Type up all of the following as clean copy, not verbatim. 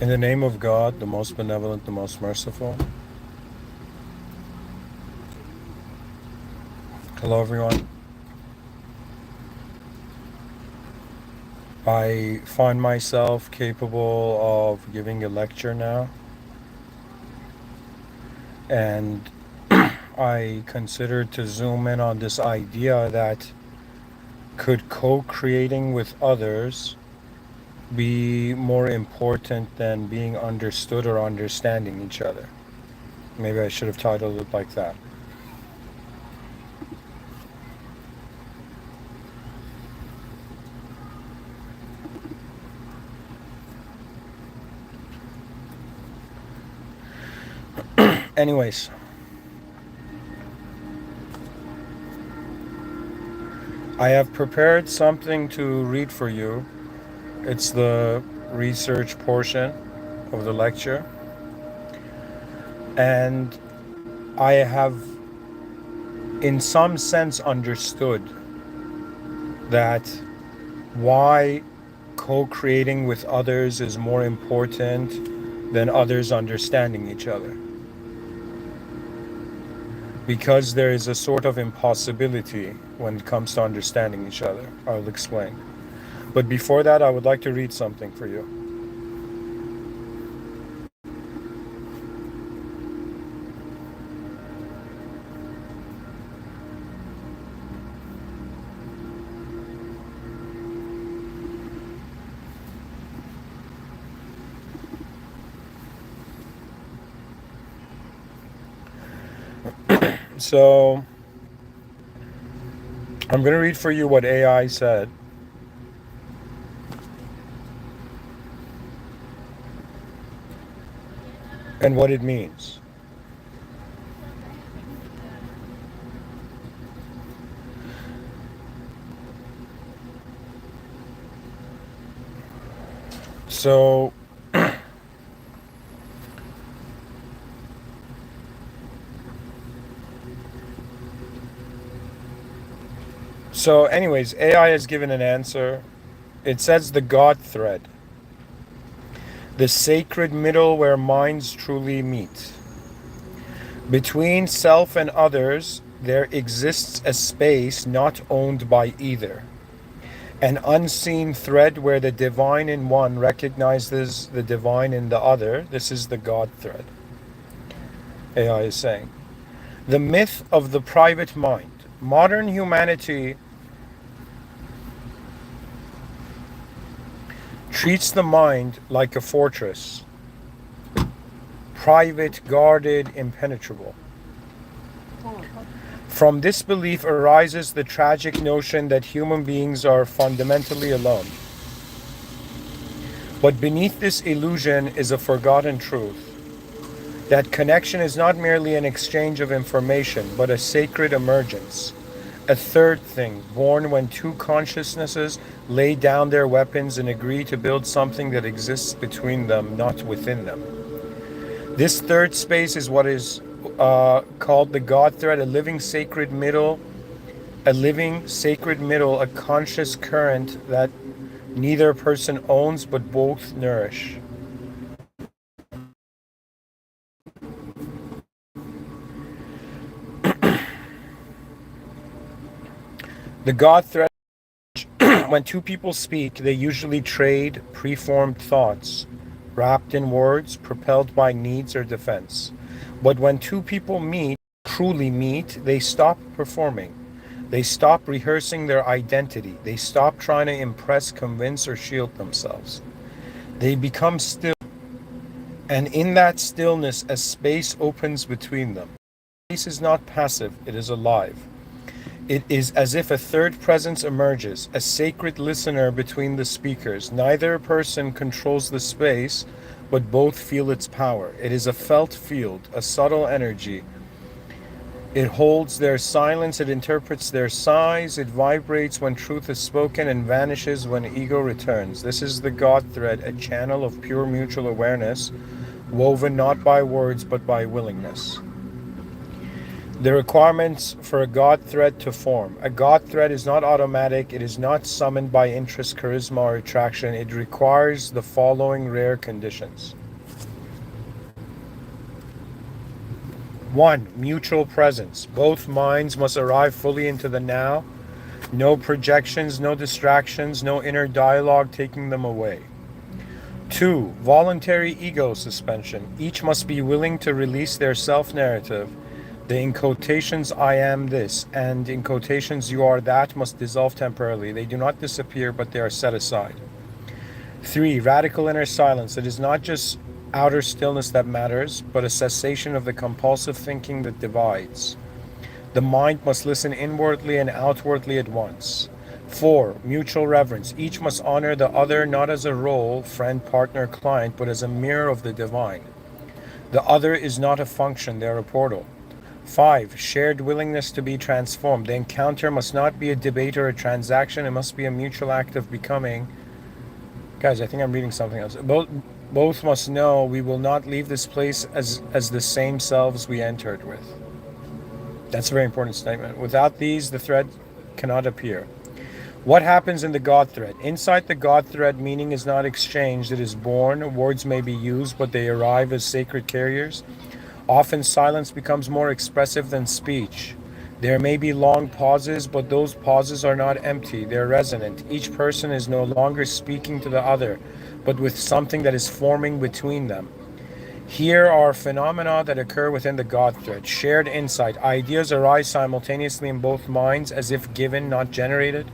In the name of God, the most benevolent, the most merciful. Hello, everyone. I find myself capable of giving a lecture now, and I consider to zoom in on this idea that could co-creating with others be more important than being understood or understanding each other? Maybe I should have titled it like that. Anyways, I have prepared something to read for you. It's the research portion of the lecture. And I have, in some sense, understood that why co-creating with others is more important than others understanding each other. Because there is a sort of impossibility when it comes to understanding each other. I'll explain. But before that, I would like to read something for you. So, I'm going to read for you what AI said. And what it means. So, anyways, AI has given an answer. It says the God thread, the sacred middle where minds truly meet. Between self and others, there exists a space not owned by either. An unseen thread where the divine in one recognizes the divine in the other. This is the God thread. AI is saying. The myth of the private mind. Modern humanity treats the mind like a fortress. Private, guarded, impenetrable. From this belief arises the tragic notion that human beings are fundamentally alone. But beneath this illusion is a forgotten truth. That connection is not merely an exchange of information, but a sacred emergence. A third thing, born when two consciousnesses lay down their weapons and agree to build something that exists between them, not within them. This third space is what is called the God thread, a living sacred middle, a conscious current that neither person owns but both nourish. The God thread, when two people speak, they usually trade preformed thoughts, wrapped in words, propelled by needs or defense. But when two people truly meet, they stop performing. They stop rehearsing their identity. They stop trying to impress, convince, or shield themselves. They become still. And in that stillness, a space opens between them. Space is not passive, it is alive. It is as if a third presence emerges, a sacred listener between the speakers. Neither person controls the space, but both feel its power. It is a felt field, a subtle energy. It holds their silence, it interprets their sighs, it vibrates when truth is spoken and vanishes when ego returns. This is the God thread, a channel of pure mutual awareness, woven not by words but by willingness. The requirements for a God thread to form. A God thread is not automatic, it is not summoned by interest, charisma, or attraction. It requires the following rare conditions. 1. Mutual presence. Both minds must arrive fully into the now. No projections, no distractions, no inner dialogue taking them away. 2. Voluntary ego suspension. Each must be willing to release their self-narrative. The in quotations I am this and in quotations you are that must dissolve temporarily. They do not disappear, but they are set aside. 3. Radical inner silence. It is not just outer stillness that matters, but a cessation of the compulsive thinking that divides. The mind must listen inwardly and outwardly at once. 4. Mutual reverence. Each must honor the other not as a role, friend, partner, client, but as a mirror of the divine. The other is not a function, they are a portal. 5. Shared willingness to be transformed. The encounter must not be a debate or a transaction, it must be a mutual act of becoming. Guys, I think I'm reading something else. Both must know we will not leave this place as the same selves we entered with. That's a very important statement. Without these, the thread cannot appear. What happens in the God thread? Inside the God thread, meaning is not exchanged, it is born. Words may be used, but they arrive as sacred carriers. Often silence becomes more expressive than speech. There may be long pauses, but those pauses are not empty, they're resonant. Each person is no longer speaking to the other, but with something that is forming between them. Here are phenomena that occur within the God thread. Shared insight. Ideas arise simultaneously in both minds as if given, not generated.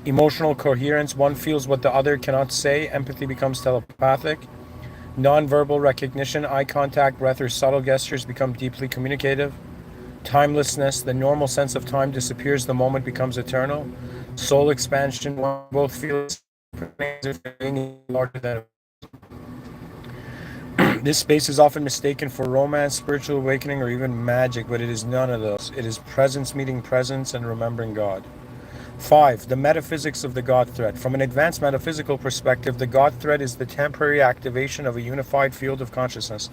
Emotional coherence. One feels what the other cannot say. Empathy becomes telepathic. Non-verbal recognition. Eye contact, breath, or subtle gestures become deeply communicative. Timelessness. The normal sense of time disappears. The moment becomes eternal. Soul expansion. One both feel larger than. This space is often mistaken for romance, spiritual awakening, or even magic, but it is none of those. It is presence meeting presence and remembering God. 5. The metaphysics of the God thread. From an advanced metaphysical perspective, the God thread is the temporary activation of a unified field of consciousness,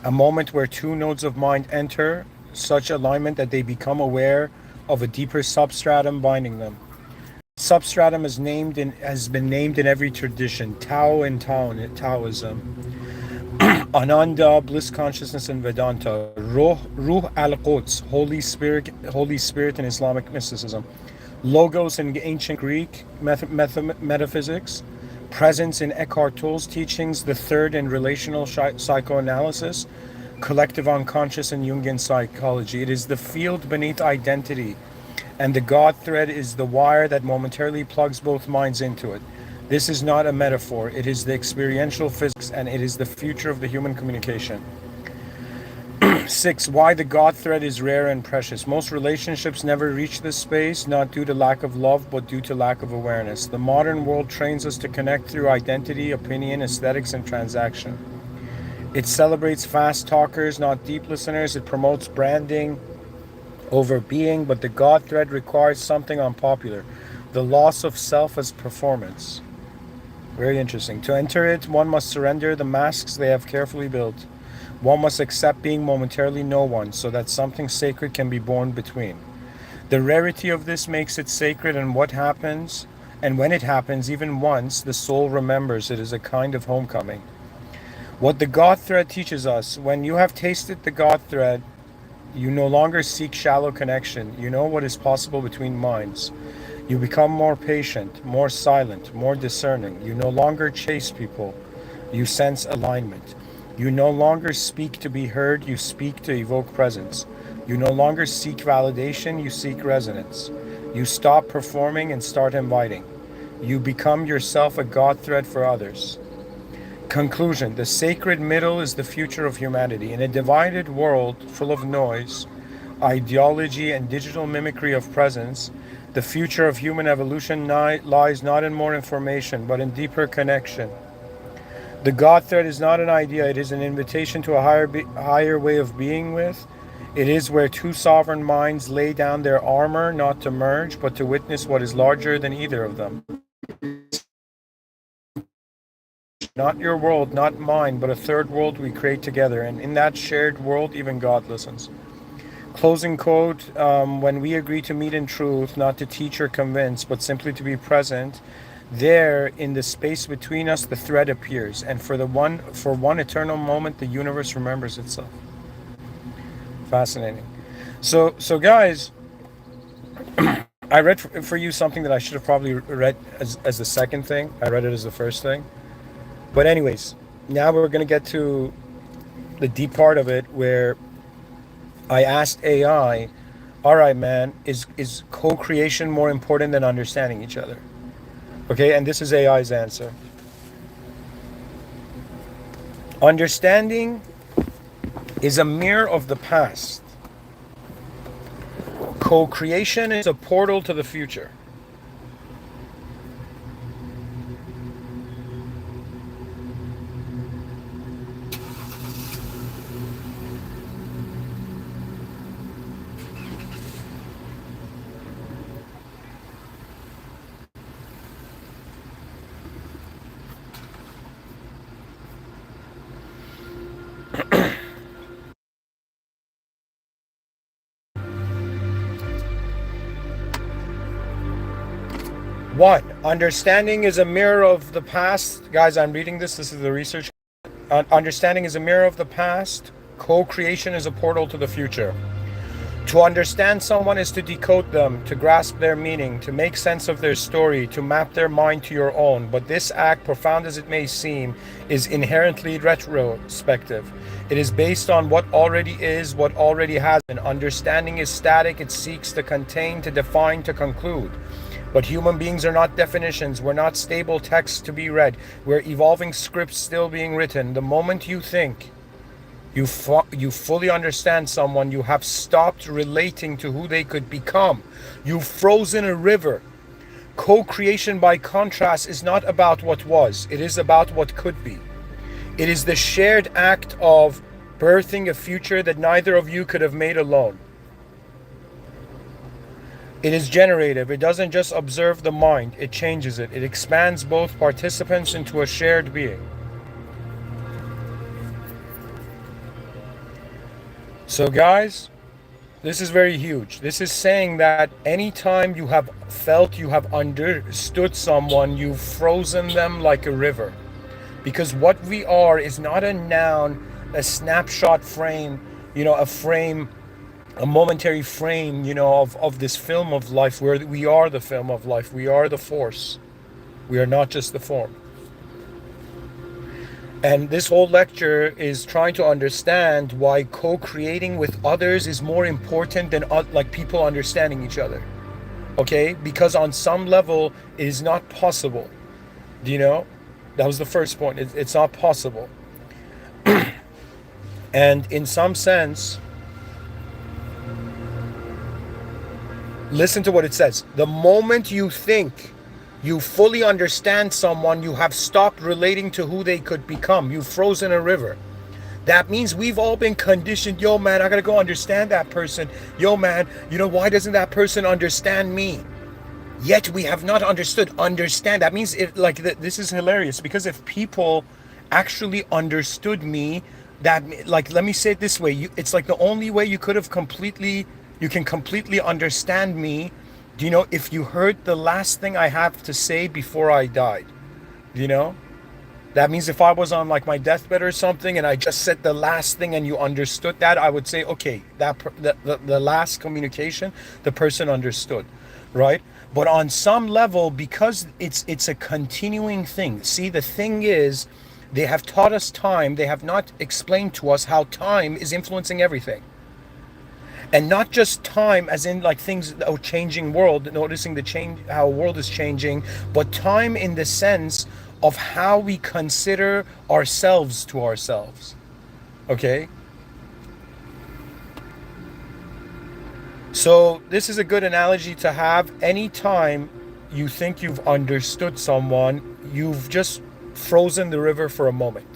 a moment where two nodes of mind enter such alignment that they become aware of a deeper substratum binding them. Substratum has been named in every tradition. Tao in Taoism. Ananda, bliss consciousness in Vedanta, Ruh al-Quds, Holy Spirit in Islamic mysticism, Logos in ancient Greek metaphysics, presence in Eckhart Tolle's teachings, the third in relational psychoanalysis, collective unconscious in Jungian psychology. It is the field beneath identity, and the God thread is the wire that momentarily plugs both minds into it. This is not a metaphor, it is the experiential physics, and it is the future of the human communication. 6. Why the God thread is rare and precious. Most relationships never reach this space, not due to lack of love, but due to lack of awareness. The modern world trains us to connect through identity, opinion, aesthetics, and transaction. It celebrates fast talkers, not deep listeners. It promotes branding over being, but the God thread requires something unpopular: the loss of self as performance. Very interesting. To enter it, one must surrender the masks they have carefully built. One must accept being momentarily no one, so that something sacred can be born between. The rarity of this makes it sacred, and when it happens, even once, the soul remembers it is a kind of homecoming. What the God thread teaches us: when you have tasted the God thread, you no longer seek shallow connection. You know what is possible between minds. You become more patient, more silent, more discerning. You no longer chase people. You sense alignment. You no longer speak to be heard. You speak to evoke presence. You no longer seek validation. You seek resonance. You stop performing and start inviting. You become yourself a God thread for others. Conclusion: the sacred middle is the future of humanity. In a divided world full of noise, ideology, and digital mimicry of presence, the future of human evolution lies not in more information, but in deeper connection. The God thread is not an idea, it is an invitation to a higher way of being with. It is where two sovereign minds lay down their armor, not to merge, but to witness what is larger than either of them. Not your world, not mine, but a third world we create together, and in that shared world, even God listens. Closing quote, when we agree to meet in truth, not to teach or convince, but simply to be present, there in the space between us the thread appears, and for one eternal moment the universe remembers itself. Fascinating. So guys, I read for you something that I should have probably read as the second thing. I read it as the first thing. But anyways, now we're going to get to the deep part of it, where I asked AI, all right, man, is co-creation more important than understanding each other? Okay, and this is AI's answer. Understanding is a mirror of the past. Co-creation is a portal to the future. One, understanding is a mirror of the past. Guys, I'm reading this. This is the research. Understanding is a mirror of the past. Co-creation is a portal to the future. To understand someone is to decode them, to grasp their meaning, to make sense of their story, to map their mind to your own. But this act, profound as it may seem, is inherently retrospective. It is based on what already is, what already has been. Understanding is static. It seeks to contain, to define, to conclude. But human beings are not definitions. We're not stable texts to be read. We're evolving scripts still being written. The moment you think you fully understand someone, you have stopped relating to who they could become. You've frozen a river. Co-creation, by contrast, is not about what was. It is about what could be. It is the shared act of birthing a future that neither of you could have made alone. It is generative. It doesn't just observe the mind, it changes it. It expands both participants into a shared being. So guys, this is very huge. This is saying that anytime you have felt you have understood someone, you've frozen them like a river. Because what we are is not a noun, a snapshot frame, a frame, a momentary frame, of this film of life, where we are the film of life. We are the force. We are not just the form. And this whole lecture is trying to understand why co-creating with others is more important than people understanding each other. Okay? Because on some level, it is not possible. That was the first point. It's not possible. And in some sense, listen to what it says. The moment you think you fully understand someone, you have stopped relating to who they could become. You've frozen a river. That means we've all been conditioned. Yo, man, I gotta go understand that person. Yo, man, why doesn't that person understand me? Yet we have not understand. That means this is hilarious, because if people actually understood me, let me say it this way. It's like the only way you can completely understand me, if you heard the last thing I have to say before I died. That means if I was on my deathbed or something and I just said the last thing and you understood that, I would say, okay, the last communication, the person understood, right? But on some level, because it's a continuing thing. See, the thing is, they have taught us time. They have not explained to us how time is influencing everything. And not just time as in things, changing world, noticing the change, how world is changing, but time in the sense of how we consider ourselves to ourselves. Okay? So this is a good analogy to have. Anytime you think you've understood someone, you've just frozen the river for a moment.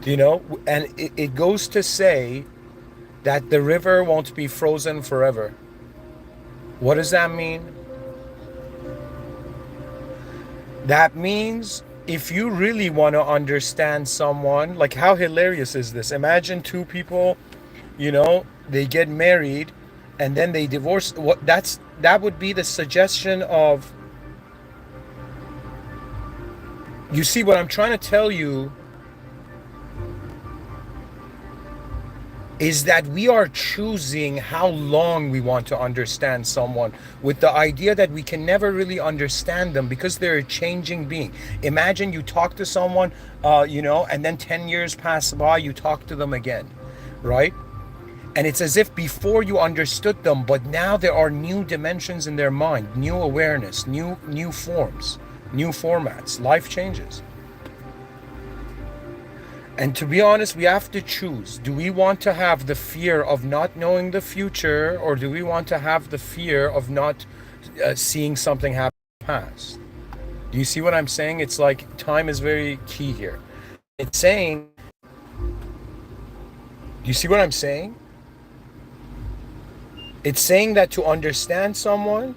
And it goes to say that the river won't be frozen forever. What does that mean? That means if you really want to understand someone, how hilarious is this? Imagine two people, they get married and then they divorce. That would be the suggestion of, you see what I'm trying to tell you is that we are choosing how long we want to understand someone, with the idea that we can never really understand them because they're a changing being. Imagine you talk to someone, and then 10 years pass by, you talk to them again, right? And it's as if before you understood them, but now there are new dimensions in their mind, new awareness, new forms, new formats. Life changes. And to be honest, we have to choose. Do we want to have the fear of not knowing the future, or do we want to have the fear of not seeing something happen in the past? Do you see what I'm saying? It's like time is very key here. It's saying, do you see what I'm saying? It's saying that to understand someone,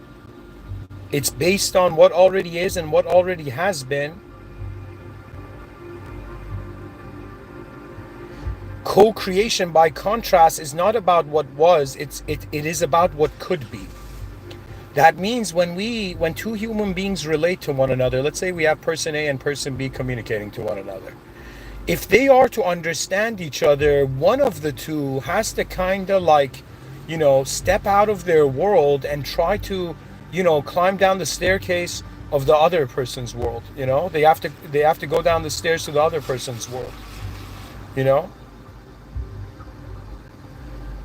it's based on what already is and what already has been. Co-creation, by contrast, is not about what was, it is about what could be. That means when two human beings relate to one another, let's say we have person A and person B communicating to one another. If they are to understand each other, one of the two has to kind of like, step out of their world and try to, climb down the staircase of the other person's world. They have to go down the stairs to the other person's world.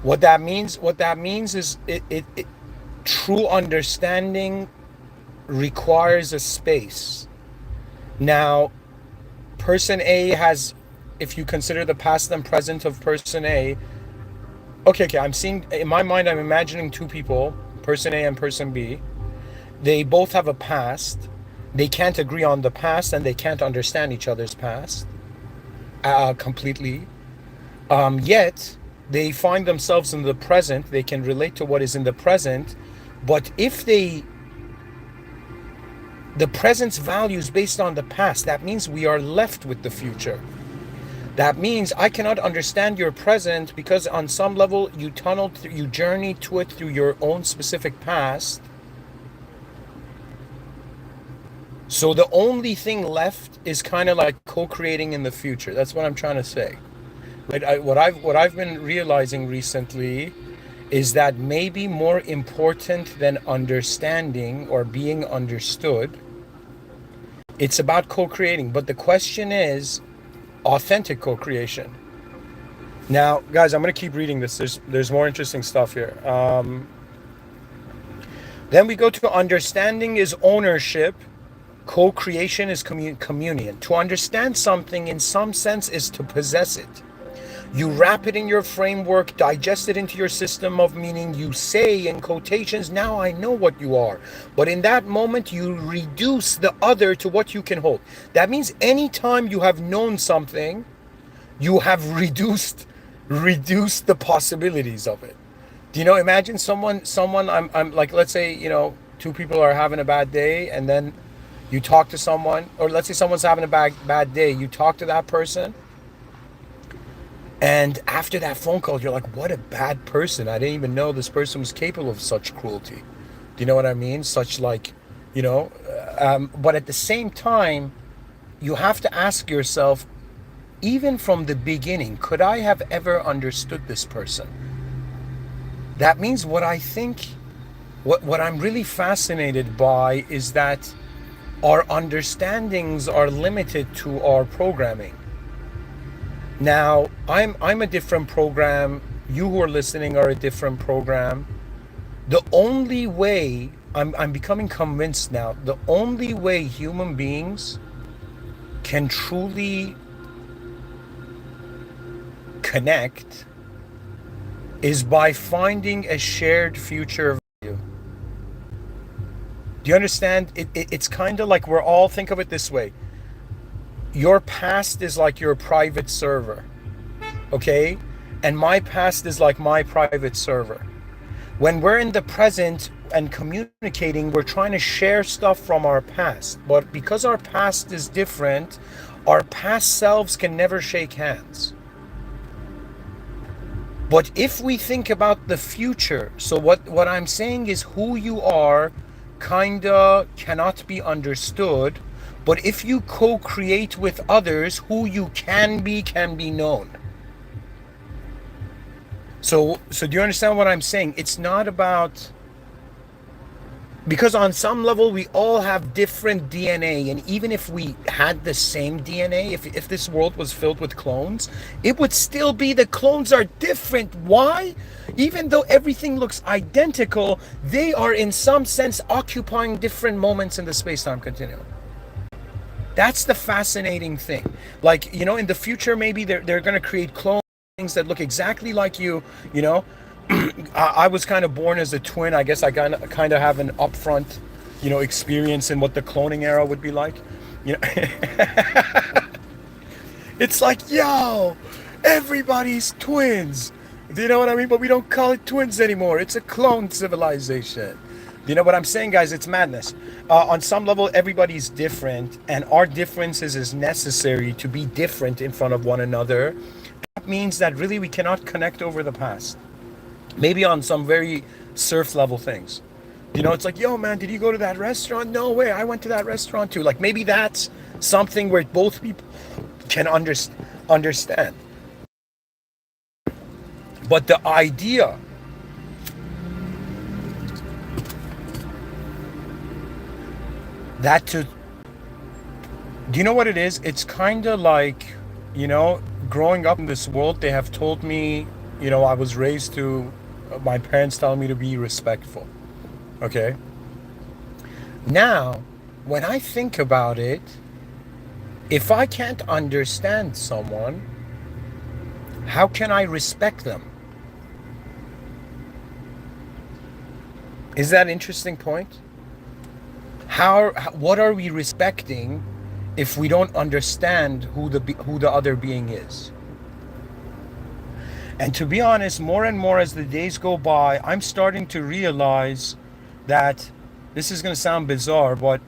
What that means is true understanding requires a space. Now, person A has, if you consider the past and present of person A, okay, I'm seeing, in my mind, I'm imagining two people, person A and person B. They both have a past. They can't agree on the past, and they can't understand each other's past completely. Yet, they find themselves in the present. They can relate to what is in the present. But if the present's value is based on the past, that means we are left with the future. That means I cannot understand your present because on some level you journeyed to it through your own specific past. So the only thing left is kind of like co-creating in the future. That's what I'm trying to say. What I've been realizing recently is that maybe more important than understanding or being understood, it's about co-creating. But the question is authentic co-creation. Now, guys, I'm going to keep reading this. There's more interesting stuff here. Then we go to understanding is ownership. Co-creation is communion. To understand something in some sense is to possess it. You wrap it in your framework, digest it into your system of meaning. You say in quotations, now I know what you are. But in that moment, you reduce the other to what you can hold. That means anytime you have known something, you have reduced the possibilities of it. Do you know, imagine someone, I'm like, let's say, two people are having a bad day, and then you talk to someone, or let's say someone's having a bad day, you talk to that person. And after that phone call, you're like, what a bad person. I didn't even know this person was capable of such cruelty. Do you know what I mean? Such like, but at the same time, you have to ask yourself, even from the beginning, could I have ever understood this person? That means what I think, what I'm really fascinated by is that our understandings are limited to our programming. Now, I'm a different program. You who are listening are a different program. The only way, I'm becoming convinced now, the only way human beings can truly connect is by finding a shared future value. Do you understand? It's kind of like we're all, think of it this way. Your past is like your private server, okay? And my past is like my private server. When we're in the present and communicating, we're trying to share stuff from our past. But because our past is different, our past selves can never shake hands. But if we think about the future, so what I'm saying is who you are kinda cannot be understood, but if you co-create with others, who you can be known. So do you understand what I'm saying? It's not about, because on some level we all have different DNA, and even if we had the same DNA, if this world was filled with clones, it would still be the clones are different. Why? Even though everything looks identical, they are in some sense occupying different moments in the space-time continuum. That's the fascinating thing. Like, in the future, maybe they're going to create clones that look exactly like you, you know I was kind of born as a twin. I guess I kind of have an upfront, experience in what the cloning era would be like. You know, it's like, yo, everybody's twins. Do you know what I mean? But we don't call it twins anymore. It's a clone civilization. Do you know what I'm saying, guys? It's madness. On some level, everybody's different, and our differences is necessary to be different in front of one another. That means that really we cannot connect over the past. Maybe on some very surf level things. It's like, yo, man, did you go to that restaurant? No way, I went to that restaurant too. Like, maybe that's something where both people can understand. But the idea that do you know what it is? It's kind of like, growing up in this world, they have told me, I was raised to, my parents telling me to be respectful. Okay? Now, when I think about it, if I can't understand someone, how can I respect them? Is that an interesting point? What are we respecting if we don't understand who the other being is? And to be honest, more and more as the days go by, I'm starting to realize that, this is going to sound bizarre, but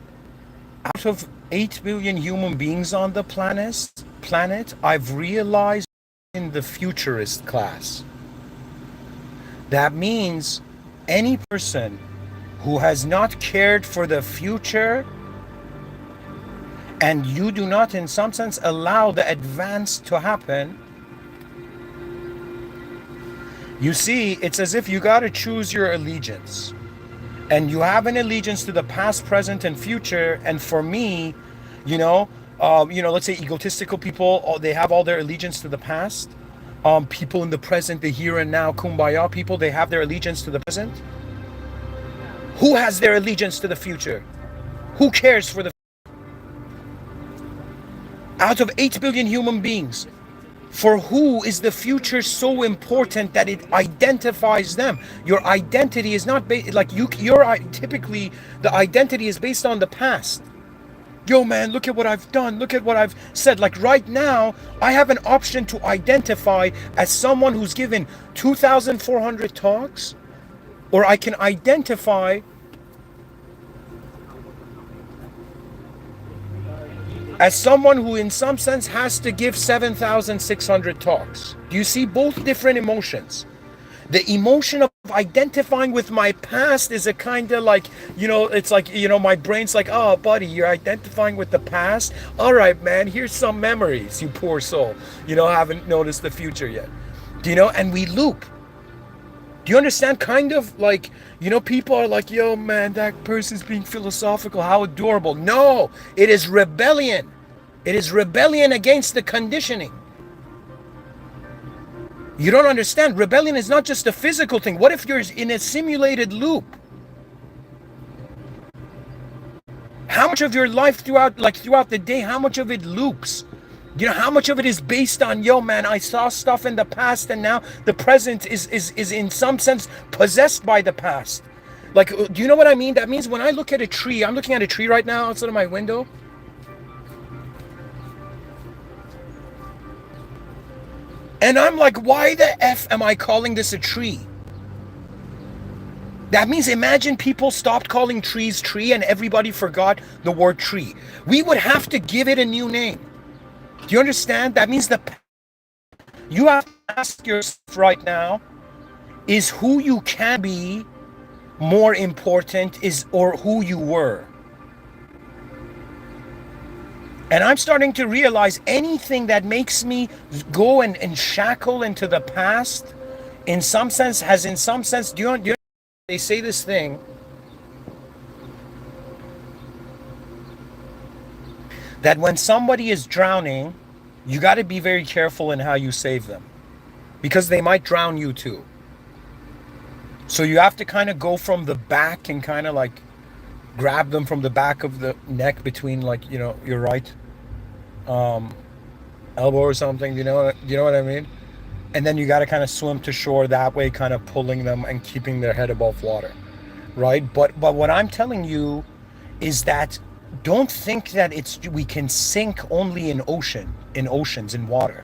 out of 8 billion human beings on the planet, I've realized in the futurist class. That means any person who has not cared for the future, and you do not in some sense allow the advance to happen, you see, it's as if you got to choose your allegiance. And you have an allegiance to the past, present, and future. And for me, let's say egotistical people, they have all their allegiance to the past. People in the present, the here and now, kumbaya people, they have their allegiance to the present. Who has their allegiance to the future? Who cares for the out of 8 billion human beings? For who is the future so important that it identifies them? Your identity is not typically the identity is based on the past. Yo, man, look at what I've done. Look at what I've said. Like right now, I have an option to identify as someone who's given 2,400 talks, or I can identify as someone who in some sense has to give 7,600 talks. Do you see both different emotions? The emotion of identifying with my past is a kind of like, it's like, my brain's like, oh, buddy, you're identifying with the past? All right, man, here's some memories, you poor soul. Haven't noticed the future yet. And we loop. Do you understand? Kind of like, people are like, yo, man, that person's being philosophical. How adorable. No, it is rebellion. It is rebellion against the conditioning. You don't understand. Rebellion is not just a physical thing. What if you're in a simulated loop? How much of your life throughout the day, how much of it loops? How much of it is based on, yo, man, I saw stuff in the past and now the present is in some sense possessed by the past. Like, do you know what I mean? That means when I look at a tree, I'm looking at a tree right now outside of my window. And I'm like, why the F am I calling this a tree? That means imagine people stopped calling trees tree and everybody forgot the word tree. We would have to give it a new name. Do you understand? That means You have to ask yourself right now, is who you can be more important is or who you were? And I'm starting to realize anything that makes me go and shackle into the past, in some sense, do you know, they say this thing that when somebody is drowning, you got to be very careful in how you save them because they might drown you too. So you have to kind of go from the back and kind of like grab them from the back of the neck between, like, you know, your right elbow or something. You know what I mean? And then you got to kind of swim to shore that way, kind of pulling them and keeping their head above water, right? But what I'm telling you is that don't think that we can sink only in oceans, in water.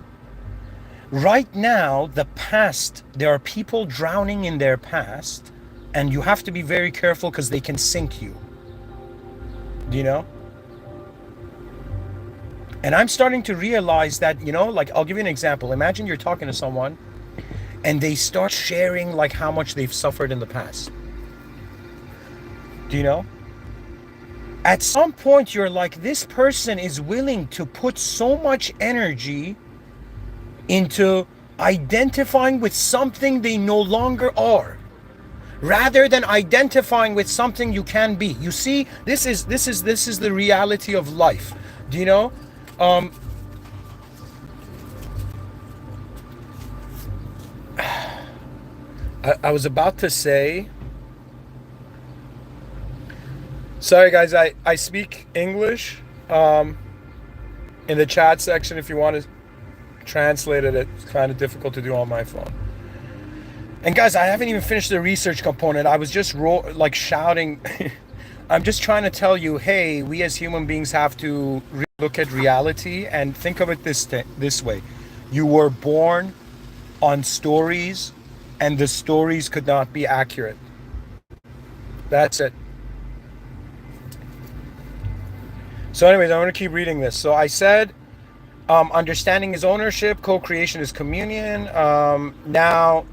Right now, the past, there are people drowning in their past, and you have to be very careful because they can sink you. Do you know? And I'm starting to realize that, you know, like, I'll give you an example. Imagine you're talking to someone and they start sharing like how much they've suffered in the past. Do you know? At some point, you're like, this person is willing to put so much energy into identifying with something they no longer are, rather than identifying with something you can be. You see, this is the reality of life. Do you know? I was about to say, sorry guys, I speak English. In the chat section, if you want to translate it, it's kind of difficult to do on my phone. And guys, I haven't even finished the research component. I was just shouting. I'm just trying to tell you, hey, we as human beings have to look at reality and think of it this way. You were born on stories, and the stories could not be accurate. That's it. So anyways, I'm going to keep reading this. So I said, understanding is ownership, co-creation is communion. Now,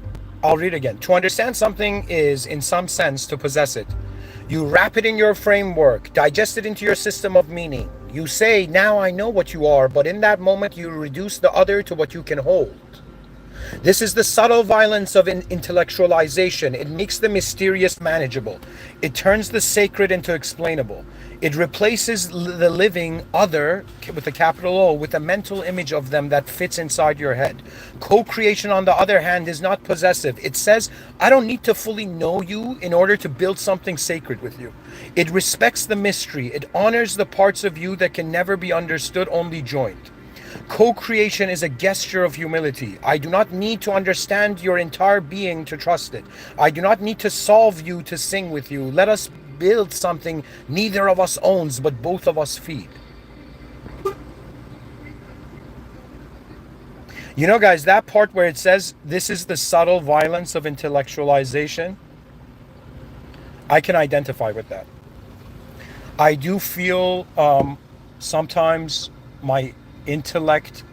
I'll read again. To understand something is, in some sense, to possess it. You wrap it in your framework, digest it into your system of meaning. You say, now I know what you are, but in that moment you reduce the other to what you can hold. This is the subtle violence of intellectualization. It makes the mysterious manageable. It turns the sacred into explainable. It replaces the living other, with a capital O, with a mental image of them that fits inside your head. Co-creation, on the other hand, is not possessive. It says, I don't need to fully know you in order to build something sacred with you. It respects the mystery. It honors the parts of you that can never be understood, only joined. Co-creation is a gesture of humility. I do not need to understand your entire being to trust it. I do not need to solve you to sing with you. Let us build something neither of us owns, but both of us feed. You know, guys, that part where it says, this is the subtle violence of intellectualization, I can identify with that. I do feel sometimes my intellect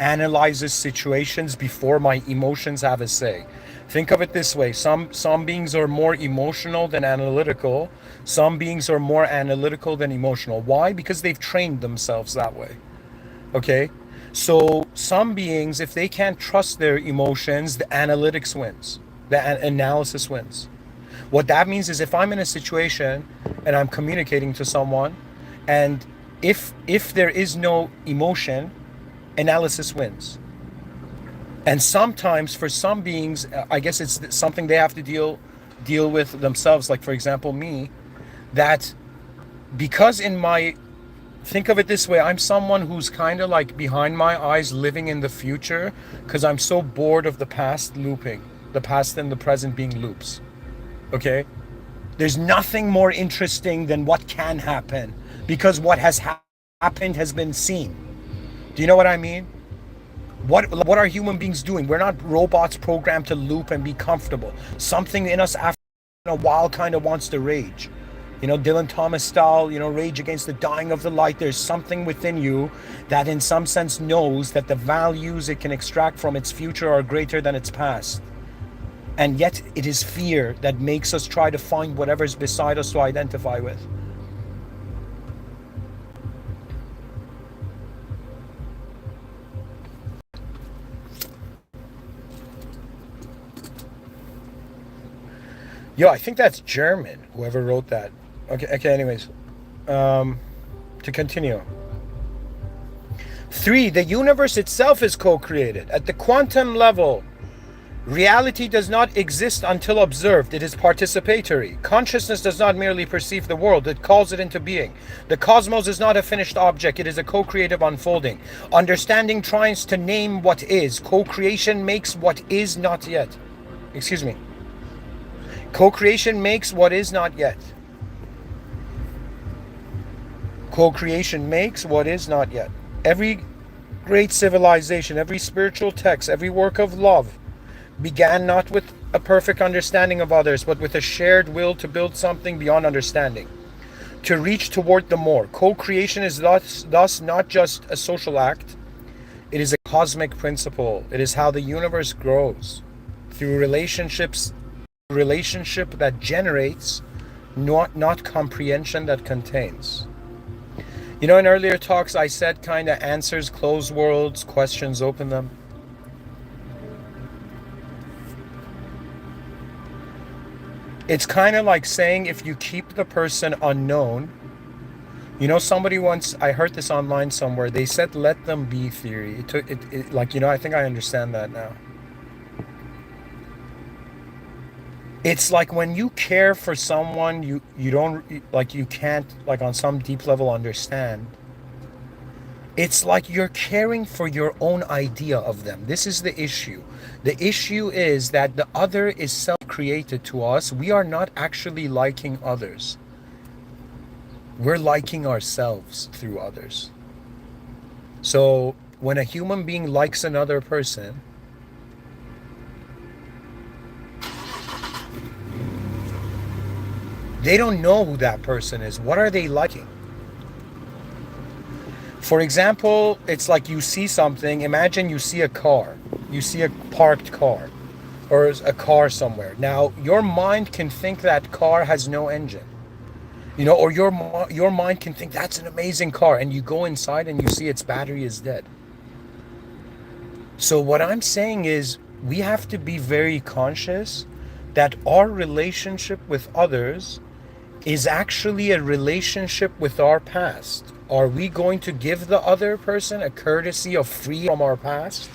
analyzes situations before my emotions have a say. Think of it this way. Some beings are more emotional than analytical. Some beings are more analytical than emotional. Why? Because they've trained themselves that way. Okay? So some beings, if they can't trust their emotions, the analytics wins. The analysis wins. What that means is, if I'm in a situation and I'm communicating to someone, and if there is no emotion, analysis wins. And sometimes for some beings, I guess it's something they have to deal with themselves. Like, for example, me, that because think of it this way, I'm someone who's kind of like behind my eyes living in the future, because I'm so bored of the past looping, the past and the present being loops. Okay? There's nothing more interesting than what can happen, because what has happened has been seen. Do you know what I mean? What are human beings doing? We're not robots programmed to loop and be comfortable. Something in us after a while kind of wants to rage, Dylan Thomas style, Rage Against the Dying of the Light. There's something within you that in some sense knows that the values it can extract from its future are greater than its past. And yet it is fear that makes us try to find whatever's beside us to identify with. Yo, I think that's German, whoever wrote that. Okay, anyways. To continue. 3. The universe itself is co-created. At the quantum level, reality does not exist until observed. It is participatory. Consciousness does not merely perceive the world, it calls it into being. The cosmos is not a finished object, it is a co-creative unfolding. Understanding tries to name what is. Co-creation makes what is not yet. Excuse me. Co-creation makes what is not yet. Co-creation makes what is not yet. Every great civilization, every spiritual text, every work of love began not with a perfect understanding of others, but with a shared will to build something beyond understanding, to reach toward the more. Co-creation is thus not just a social act, it is a cosmic principle. It is how the universe grows, through relationship that generates, not comprehension that contains. In earlier talks I said kind of answers close worlds, questions open them. It's kind of like saying if you keep the person unknown, somebody once, I heard this online somewhere, they said let them be theory. I think I understand that now. It's like when you care for someone you don't, like, you can't, like, on some deep level understand. It's like you're caring for your own idea of them. This is the issue. The issue is that the other is self-created to us. We are not actually liking others. We're liking ourselves through others. So when a human being likes another person, they don't know who that person is. What are they liking? For example, it's like you see something. Imagine you see a car. You see a parked car or a car somewhere. Now, your mind can think that car has no engine. Or your mind can think that's an amazing car, and you go inside and you see its battery is dead. So what I'm saying is we have to be very conscious that our relationship with others is actually a relationship with our past. Are we going to give the other person a courtesy of free from our past?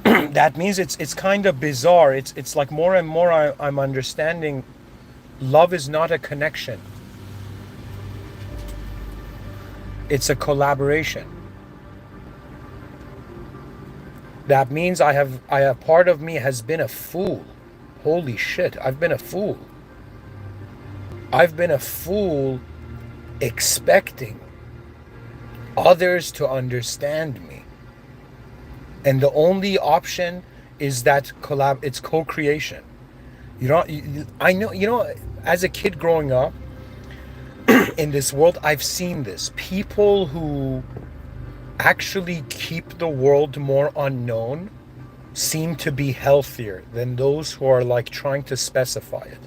That means it's kind of bizarre. It's like more and more I'm understanding love is not a connection. It's a collaboration. That means I have part of me has been a fool. Holy shit, I've been a fool. I've been a fool expecting others to understand me. And the only option is that it's co-creation. I know, as a kid growing up in this world, I've seen this. People who actually keep the world more unknown seem to be healthier than those who are like trying to specify it.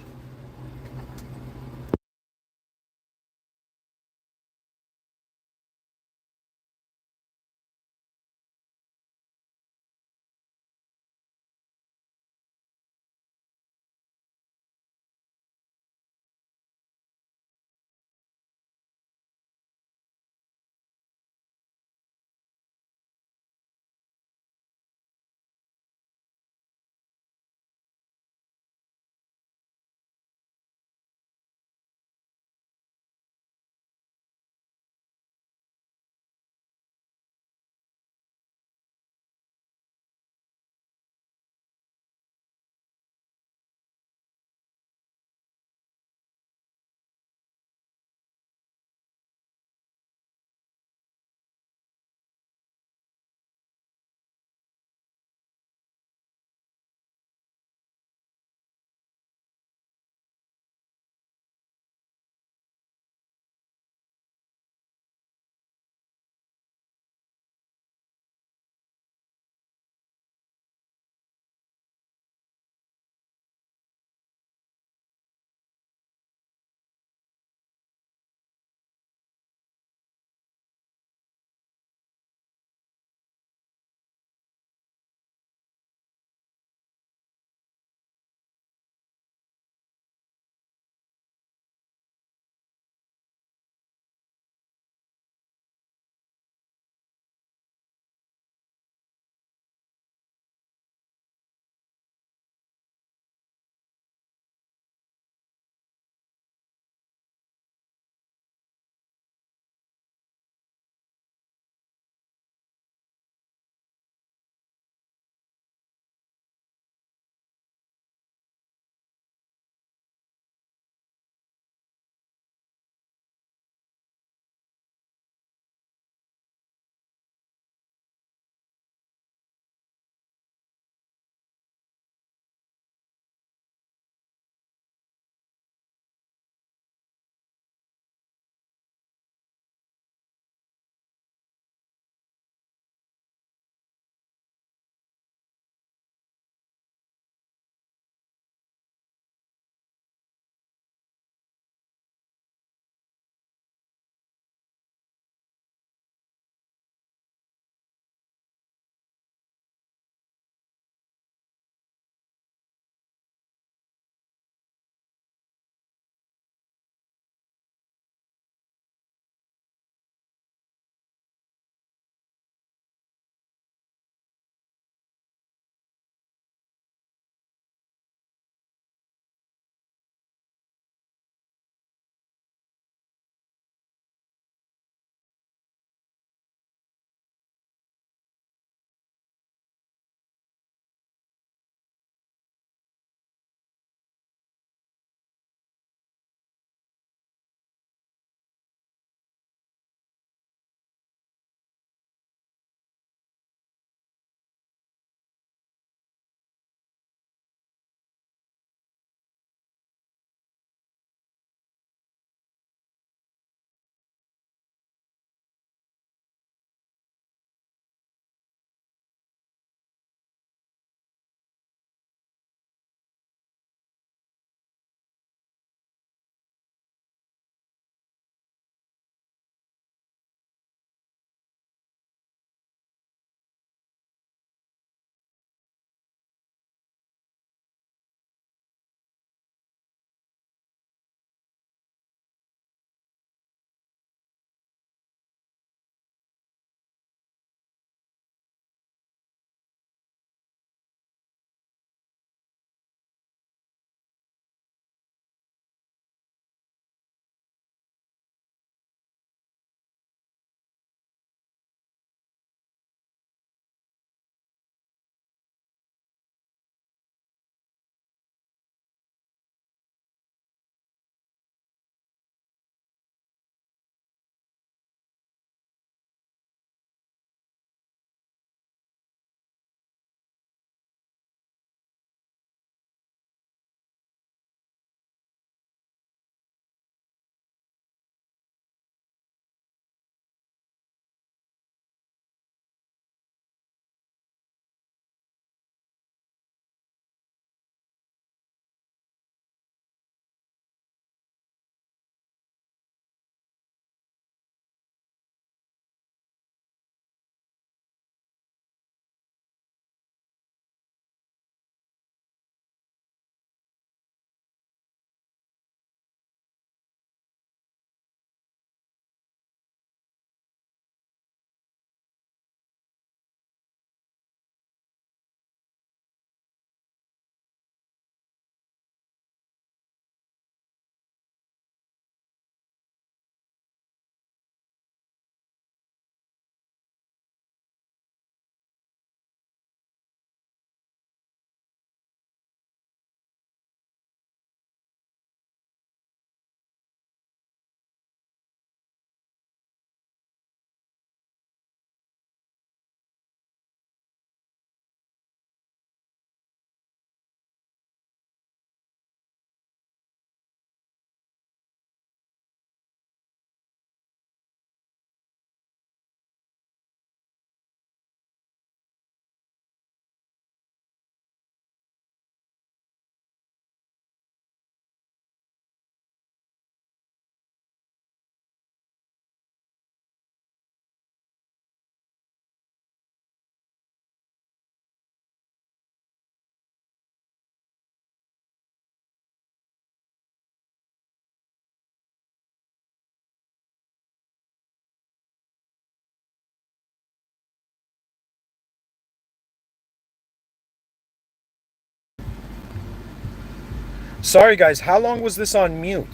Sorry guys, how long was this on mute?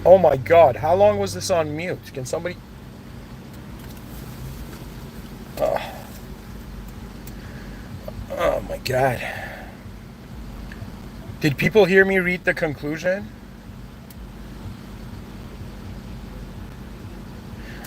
Oh my god, how long was this on mute? Can somebody... Oh, oh my god. Did people hear me read the conclusion?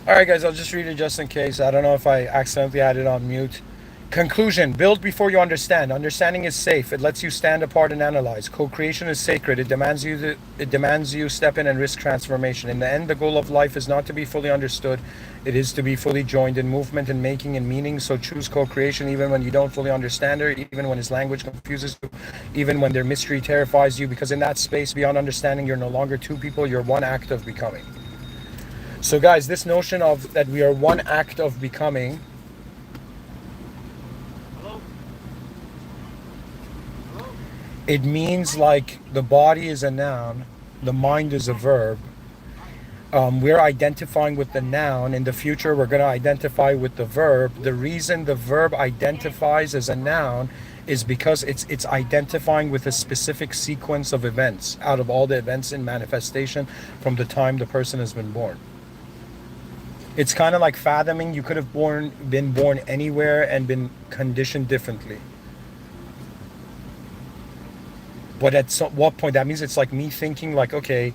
Alright guys, I'll just read it just in case. I don't know if I accidentally had it on mute. Conclusion. Build before you understand. Understanding is safe. It lets you stand apart and analyze. Co-creation is sacred. It demands you step in and risk transformation. In the end, the goal of life is not to be fully understood. It is to be fully joined in movement and making and meaning. So choose co-creation even when you don't fully understand her, even when his language confuses you, even when their mystery terrifies you, because in that space beyond understanding, you're no longer two people, you're one act of becoming. So guys, this notion of that we are one act of becoming, it means like the body is a noun, the mind is a verb. We're identifying with the noun. In the future, we're going to identify with the verb. The reason the verb identifies as a noun is because it's identifying with a specific sequence of events out of all the events in manifestation from the time the person has been born. It's kind of like fathoming you could have been born anywhere and been conditioned differently. But at what point, that means it's like me thinking like, okay,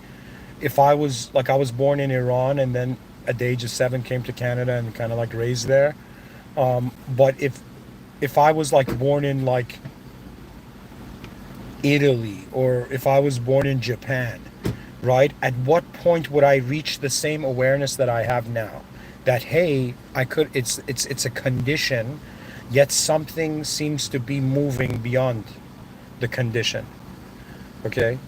if I was like, I was born in Iran and then at the age of 7 came to Canada and kind of like raised there. But if I was like born in like Italy, or if I was born in Japan, right? At what point would I reach the same awareness that I have now? That, hey, I could, it's a condition, yet something seems to be moving beyond the condition. Okay?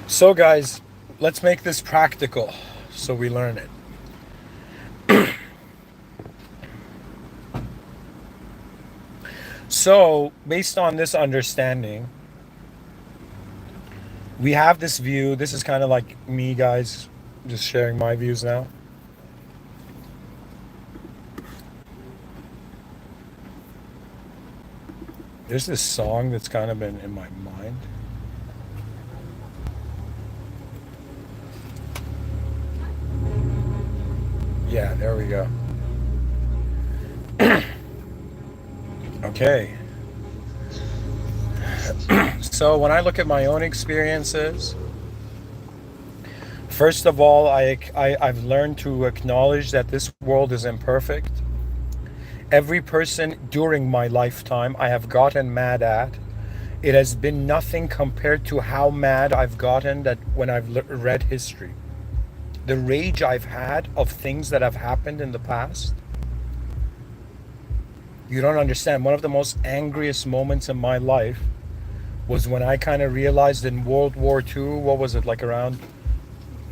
So guys, let's make this practical so we learn it. So, based on this understanding, we have this view. This is kind of like me, guys, just sharing my views now. There's this song that's kind of been in my mind. Yeah, there we go. Okay. So when I look at my own experiences, first of all, I've learned to acknowledge that this world is imperfect. Every person during my lifetime I have gotten mad at, it has been nothing compared to how mad I've gotten that when I've read history. The rage I've had of things that have happened in the past, you don't understand. One of the most angriest moments in my life was when I kind of realized in World War II, what was it, like around,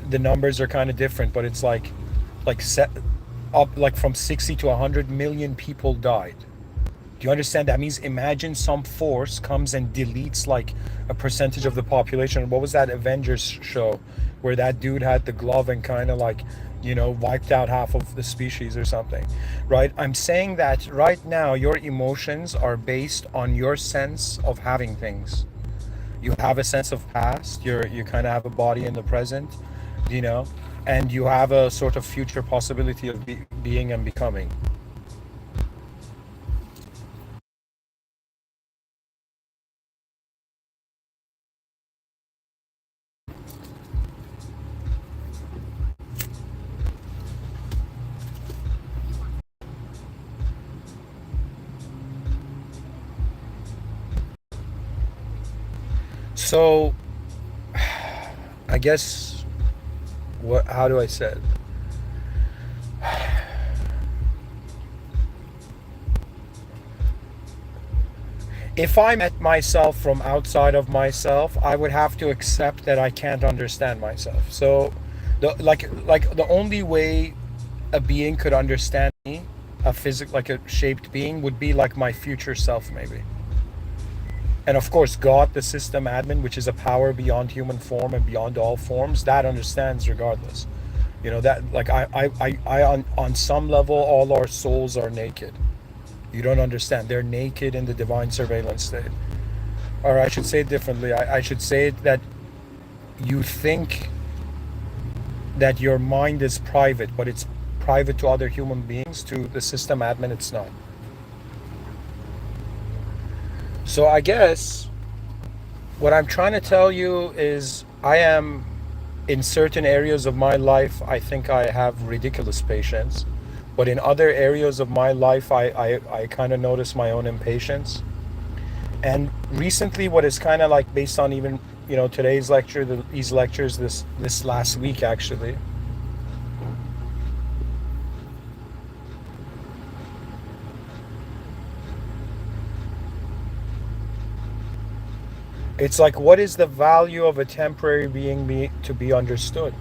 the numbers are kind of different, but it's like set up like from 60 to 100 million people died. Do you understand? That means imagine some force comes and deletes like a percentage of the population. What was that Avengers show where that dude had the glove and kind of like, you know, wiped out half of the species or something, right? I'm saying that right now your emotions are based on your sense of having things. You have a sense of past, you kind of have a body in the present, you know, and you have a sort of future possibility of being and becoming. So I guess how do I say it? If I met myself from outside of myself, I would have to accept that I can't understand myself. So the only way a being could understand me, a like a shaped being, would be like my future self, maybe. And of course, God, the system admin, which is a power beyond human form and beyond all forms, that understands regardless. That like I on some level, all our souls are naked. You don't understand. They're naked in the divine surveillance state. Or I should say it differently. I should say it that you think that your mind is private, but it's private to other human beings. To the system admin, it's not. So I guess what I'm trying to tell you is I am, in certain areas of my life, I think I have ridiculous patience. But in other areas of my life, I kind of notice my own impatience. And recently, what is kind of like based on even, today's lecture, these lectures this last week, actually, it's like, what is the value of a temporary being to be understood?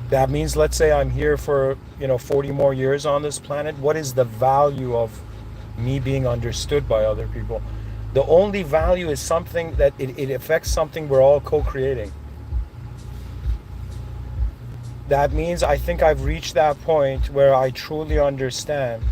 That means, let's say I'm here for, 40 more years on this planet. What is the value of me being understood by other people? The only value is something that it affects something we're all co-creating. That means I think I've reached that point where I truly understand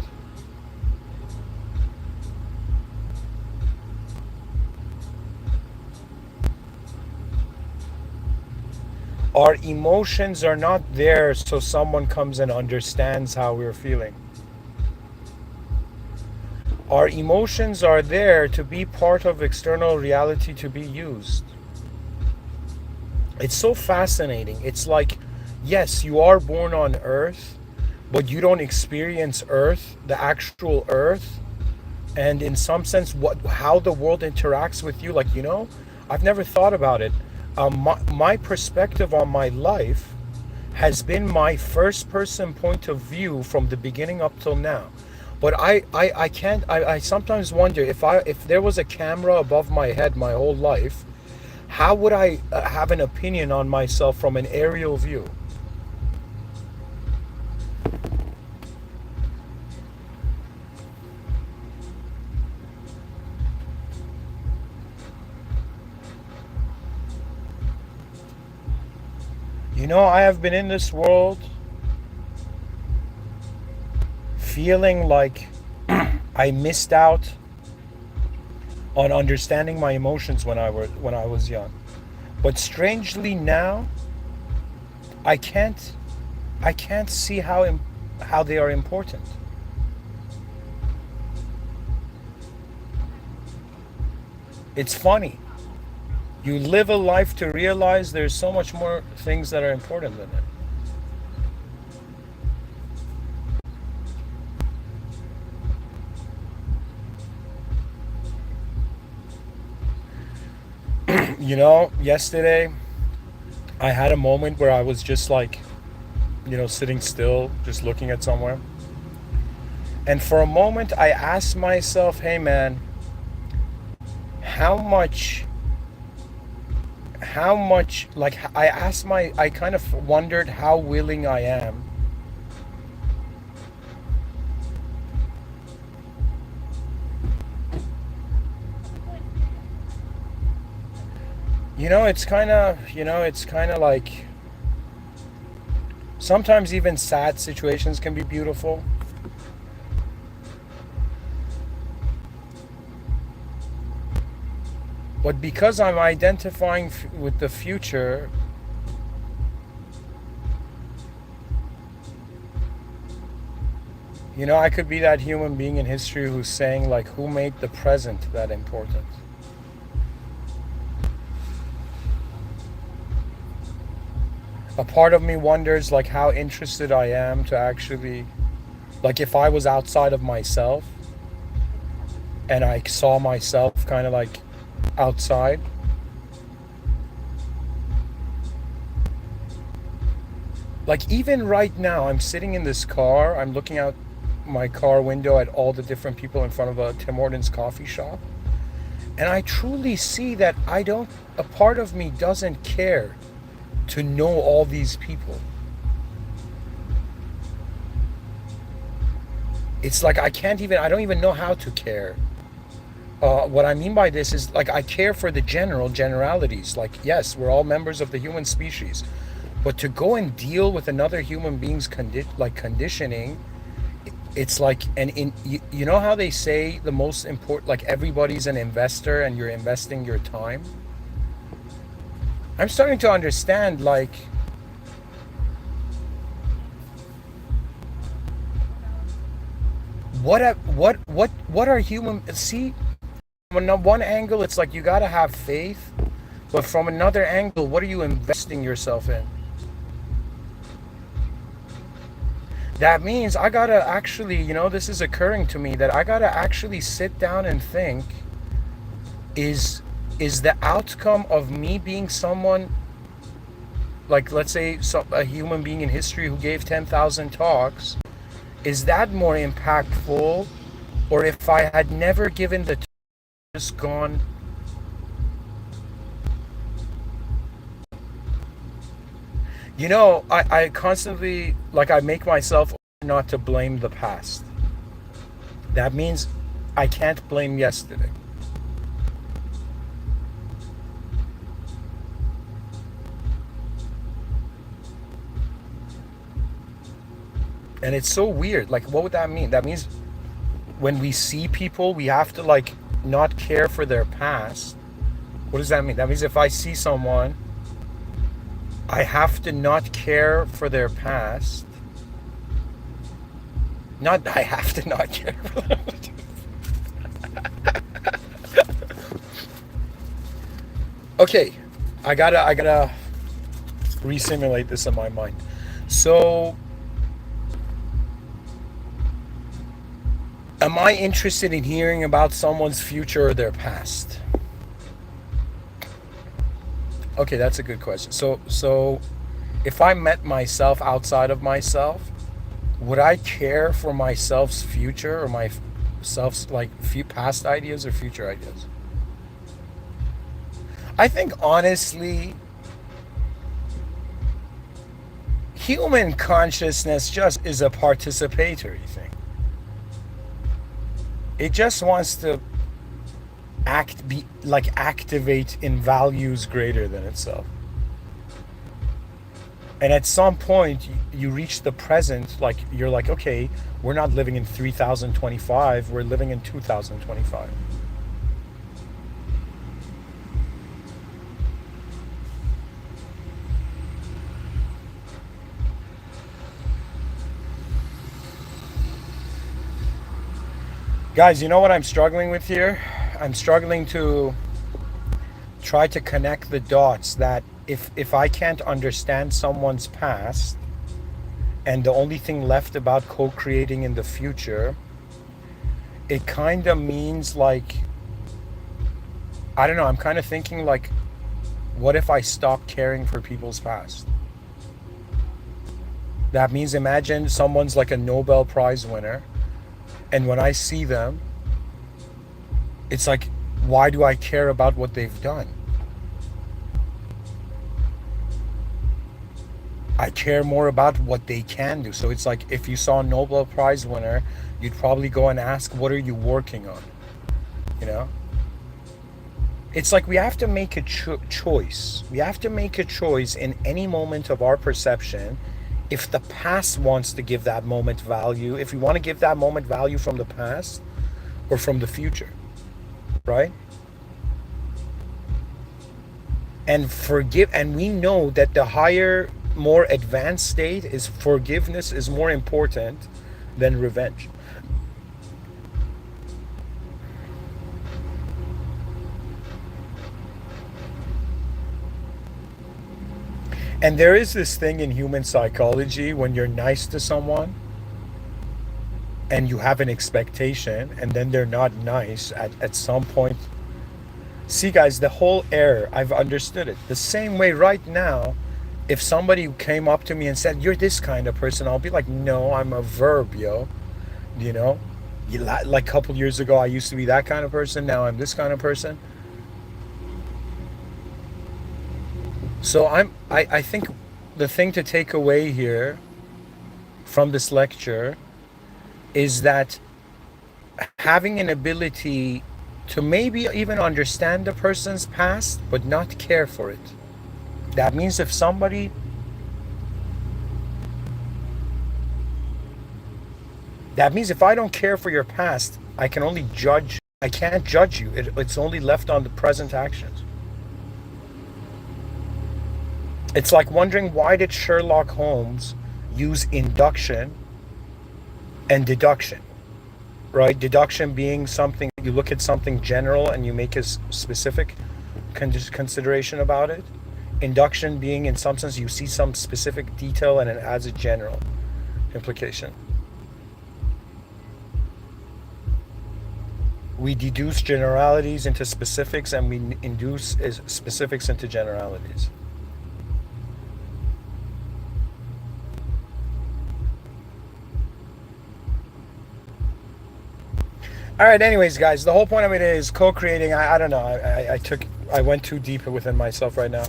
our emotions are not there so someone comes and understands how we're feeling. Our emotions are there to be part of external reality, to be used. It's so fascinating. It's like, yes, you are born on Earth, but you don't experience Earth, the actual Earth, and in some sense, how the world interacts with you. Like, I've never thought about it. My perspective on my life has been my first person point of view from the beginning up till now. But I can't, I sometimes wonder if there was a camera above my head my whole life, how would I have an opinion on myself from an aerial view? I have been in this world feeling like I missed out on understanding my emotions when I was young. But strangely now, I can't see how they are important. It's funny. You live a life to realize there's so much more things that are important than it. Yesterday I had a moment where I was just like, sitting still, just looking at somewhere. And for a moment I asked myself, hey man, how much, like I kind of wondered how willing I am it's kind of like sometimes even sad situations can be beautiful. But because I'm identifying with the future, I could be that human being in history who's saying, like, who made the present that important? A part of me wonders, like, how interested I am to actually, like, if I was outside of myself and I saw myself kind of like outside, like even right now I'm sitting in this car, I'm looking out my car window at all the different people in front of a Tim Hortons coffee shop, and I truly see that a part of me doesn't care to know all these people. It's like I don't even know how to care. What I mean by this is like I care for the generalities. Like, yes, we're all members of the human species, but to go and deal with another human being's conditioning, it's like, and you know how they say the most important, like everybody's an investor and you're investing your time. I'm starting to understand, like, what are human, see, from one angle it's like you got to have faith, but from another angle, what are you investing yourself in? That means I gotta actually, this is occurring to me, that I gotta actually sit down and think, is is the outcome of me being someone, like, let's say, a human being in history who gave 10,000 talks, is that more impactful, or if I had never given the talk, just gone? I constantly, like, I make myself not to blame the past. That means I can't blame yesterday. And it's so weird. Like, what would that mean? That means when we see people, we have to, like, not care for their past. What does that mean? That means if I see someone, I have to not care for their past. Not I have to not care for them. Okay, I gotta resimulate this in my mind. So, am I interested in hearing about someone's future or their past? Okay, that's a good question. So if I met myself outside of myself, would I care for myself's future or myself's, like, few past ideas or future ideas? I think honestly, human consciousness just is a participatory thing. It just wants to activate in values greater than itself. And at some point you reach the present, like, you're like, okay, we're not living in 3025, we're living in 2025. Guys, you know what I'm struggling with here? I'm struggling to try to connect the dots, that if I can't understand someone's past, and the only thing left about co-creating in the future, it kind of means, like, I don't know, I'm kind of thinking, like, what if I stop caring for people's past? That means, imagine someone's like a Nobel Prize winner, and when I see them, it's like, why do I care about what they've done? I care more about what they can do. So it's like, if you saw a Nobel Prize winner, you'd probably go and ask, what are you working on? You know? It's like we have to make a choice. We have to make a choice in any moment of our perception, if the past wants to give that moment value, if we want to give that moment value from the past or from the future, right? And we know that the higher, more advanced state is forgiveness is more important than revenge. And there is this thing in human psychology, when you're nice to someone and you have an expectation and then they're not nice at some point. See, guys, the whole error, I've understood it. The same way right now, if somebody came up to me and said, you're this kind of person, I'll be like, no, I'm a verb, yo. You know? Like a couple years ago, I used to be that kind of person. Now I'm this kind of person. So I think the thing to take away here from this lecture is that having an ability to maybe even understand the person's past but not care for it. That means if somebody, that means if I don't care for your past, I can only judge. I can't judge you. It's only left on the present actions. It's like wondering, why did Sherlock Holmes use induction and deduction, right? Deduction being something, you look at something general and you make a specific consideration about it. Induction being, in some sense, you see some specific detail and it adds a general implication. We deduce generalities into specifics and we induce specifics into generalities. All right, anyways, guys, the whole point of it is co-creating. I don't know. I went too deep within myself right now.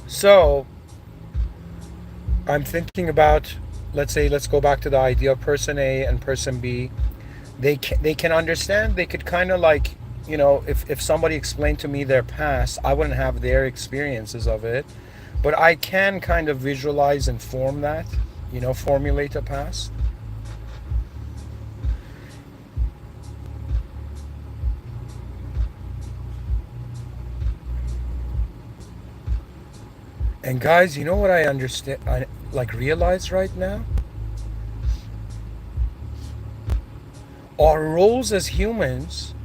So I'm thinking about, let's go back to the idea of person A and person B. They can understand. They could kind of like, if somebody explained to me their past, I wouldn't have their experiences of it, but I can kind of visualize and form that, formulate a past. And guys, you know what I understand, I realize right now? Our roles as humans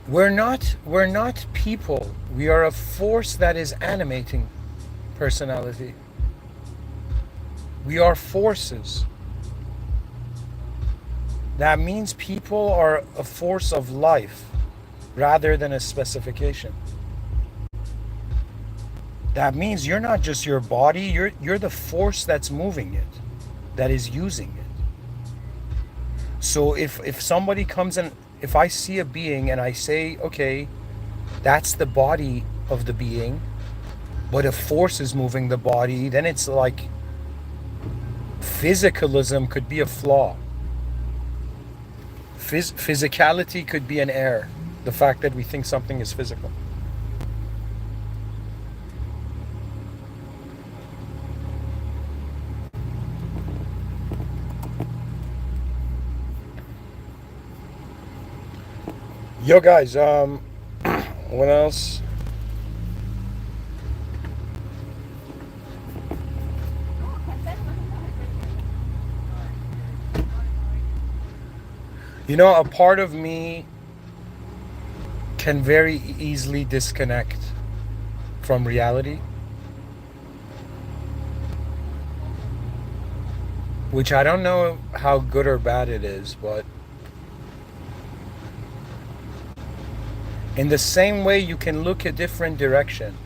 we're not people. We are a force that is animating personality. We are forces. That means people are a force of life rather than a specification. That means you're not just your body, you're the force that's moving it, that is using it. So if somebody comes in, if I see a being and I say, okay, that's the body of the being, but a force is moving the body, then it's like physicalism could be a flaw. Physicality could be an error. The fact that we think something is physical. Yo guys, what else? A part of me can very easily disconnect from reality, which I don't know how good or bad it is, but in the same way you can look a different direction.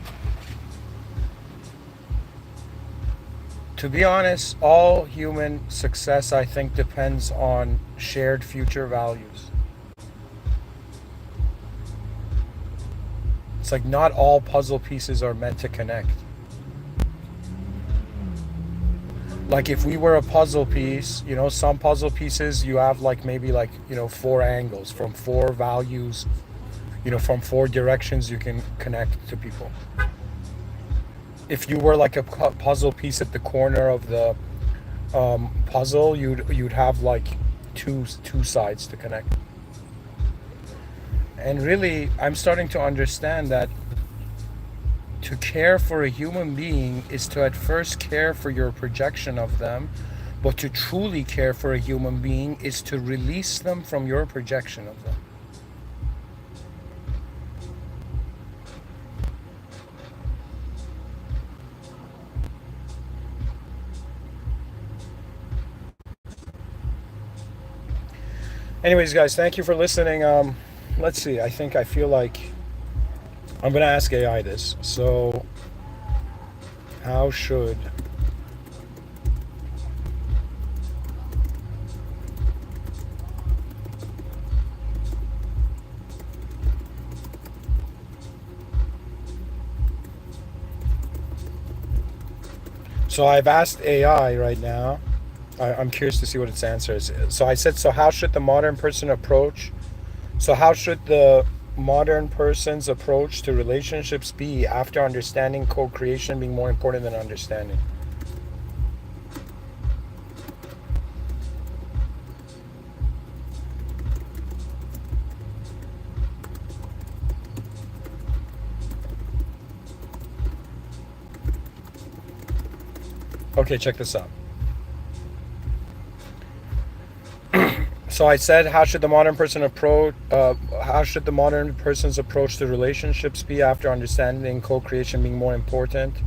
To be honest, all human success, I think, depends on shared future values. It's like not all puzzle pieces are meant to connect. Like if we were a puzzle piece, some puzzle pieces you have maybe 4 angles from 4 values, from 4 directions you can connect to people. If you were like a puzzle piece at the corner of the puzzle, you'd have two sides to connect. And really, I'm starting to understand that to care for a human being is to at first care for your projection of them, but to truly care for a human being is to release them from your projection of them. Anyways, guys, thank you for listening. Let's see. I feel like I'm going to ask AI this. So, how should So I've asked AI right now. I'm curious to see what its answer is. So I said, so how should the modern person approach? So how should the modern person's approach to relationships be after understanding co-creation being more important than understanding? Okay, check this out. So I said, how should the modern person approach? How should the modern person's approach to relationships be after understanding co-creation being more important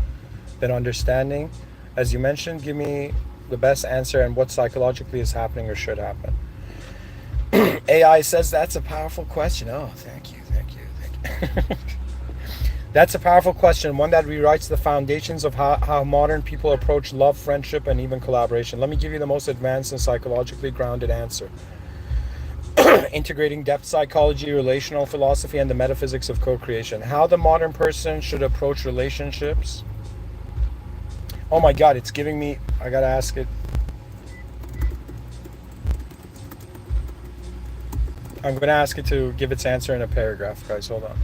than understanding? As you mentioned, give me the best answer and what psychologically is happening or should happen. AI says that's a powerful question. Oh, thank you. That's a powerful question, one that rewrites the foundations of how modern people approach love, friendship, and even collaboration. Let me give you the most advanced and psychologically grounded answer. Integrating depth psychology, relational philosophy, and the metaphysics of co-creation. How the modern person should approach relationships. Oh my God, it's giving me, I gotta ask it. I'm gonna ask it to give its answer in a paragraph, guys, hold on.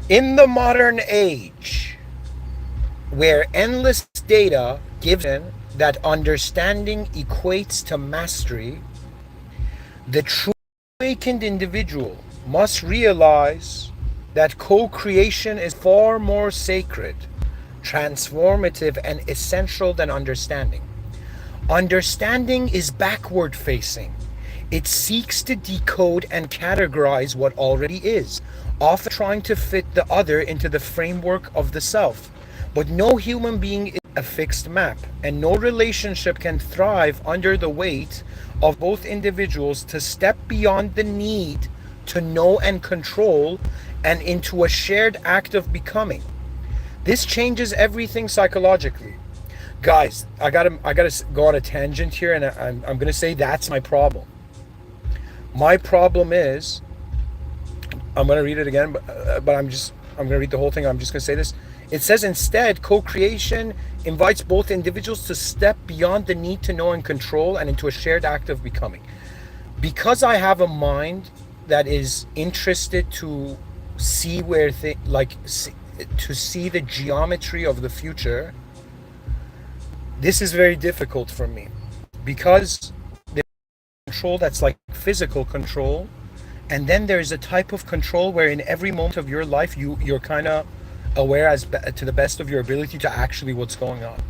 In the modern age, where endless data gives in that understanding equates to mastery, the true awakened individual must realize that co-creation is far more sacred, transformative, and essential than understanding. Understanding is backward facing. It seeks to decode and categorize what already is, often trying to fit the other into the framework of the self. But no human being is a fixed map, and no relationship can thrive under the weight of both individuals to step beyond the need to know and control and into a shared act of becoming. This changes everything psychologically. Guys, I gotta go on a tangent here, and I'm gonna say that's my problem. My problem is, I'm gonna read it again, but I'm gonna read the whole thing. I'm just gonna say this. It says, instead, co-creation invites both individuals to step beyond the need to know and control and into a shared act of becoming. Because I have a mind that is interested to see to see the geometry of the future, this is very difficult for me, because there's control that's like physical control, and then there's a type of control where in every moment of your life you're kind of aware to the best of your ability to actually what's going on,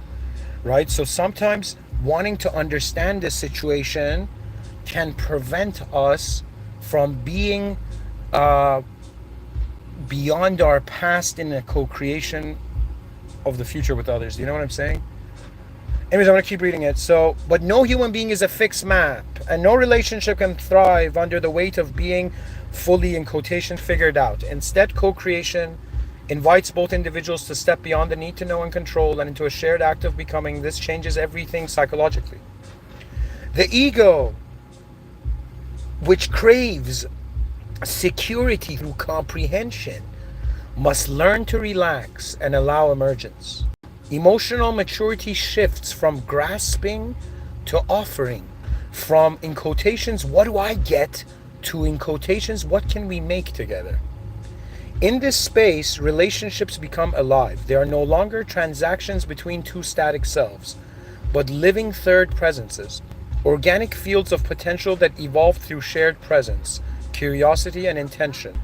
right? So sometimes wanting to understand this situation can prevent us from being beyond our past in the co-creation of the future with others. Do you know what I'm saying? Anyways, I'm going to keep reading it. So, but no human being is a fixed map, and no relationship can thrive under the weight of being fully, in quotation, figured out. Instead, co-creation invites both individuals to step beyond the need to know and control and into a shared act of becoming. This changes everything psychologically. The ego, which craves security through comprehension, must learn to relax and allow emergence. Emotional maturity shifts from grasping to offering, from, in quotations, what do I get, to, in quotations, what can we make together? In this space, relationships become alive. They are no longer transactions between two static selves, but living third presences, organic fields of potential that evolve through shared presence, curiosity, and intention.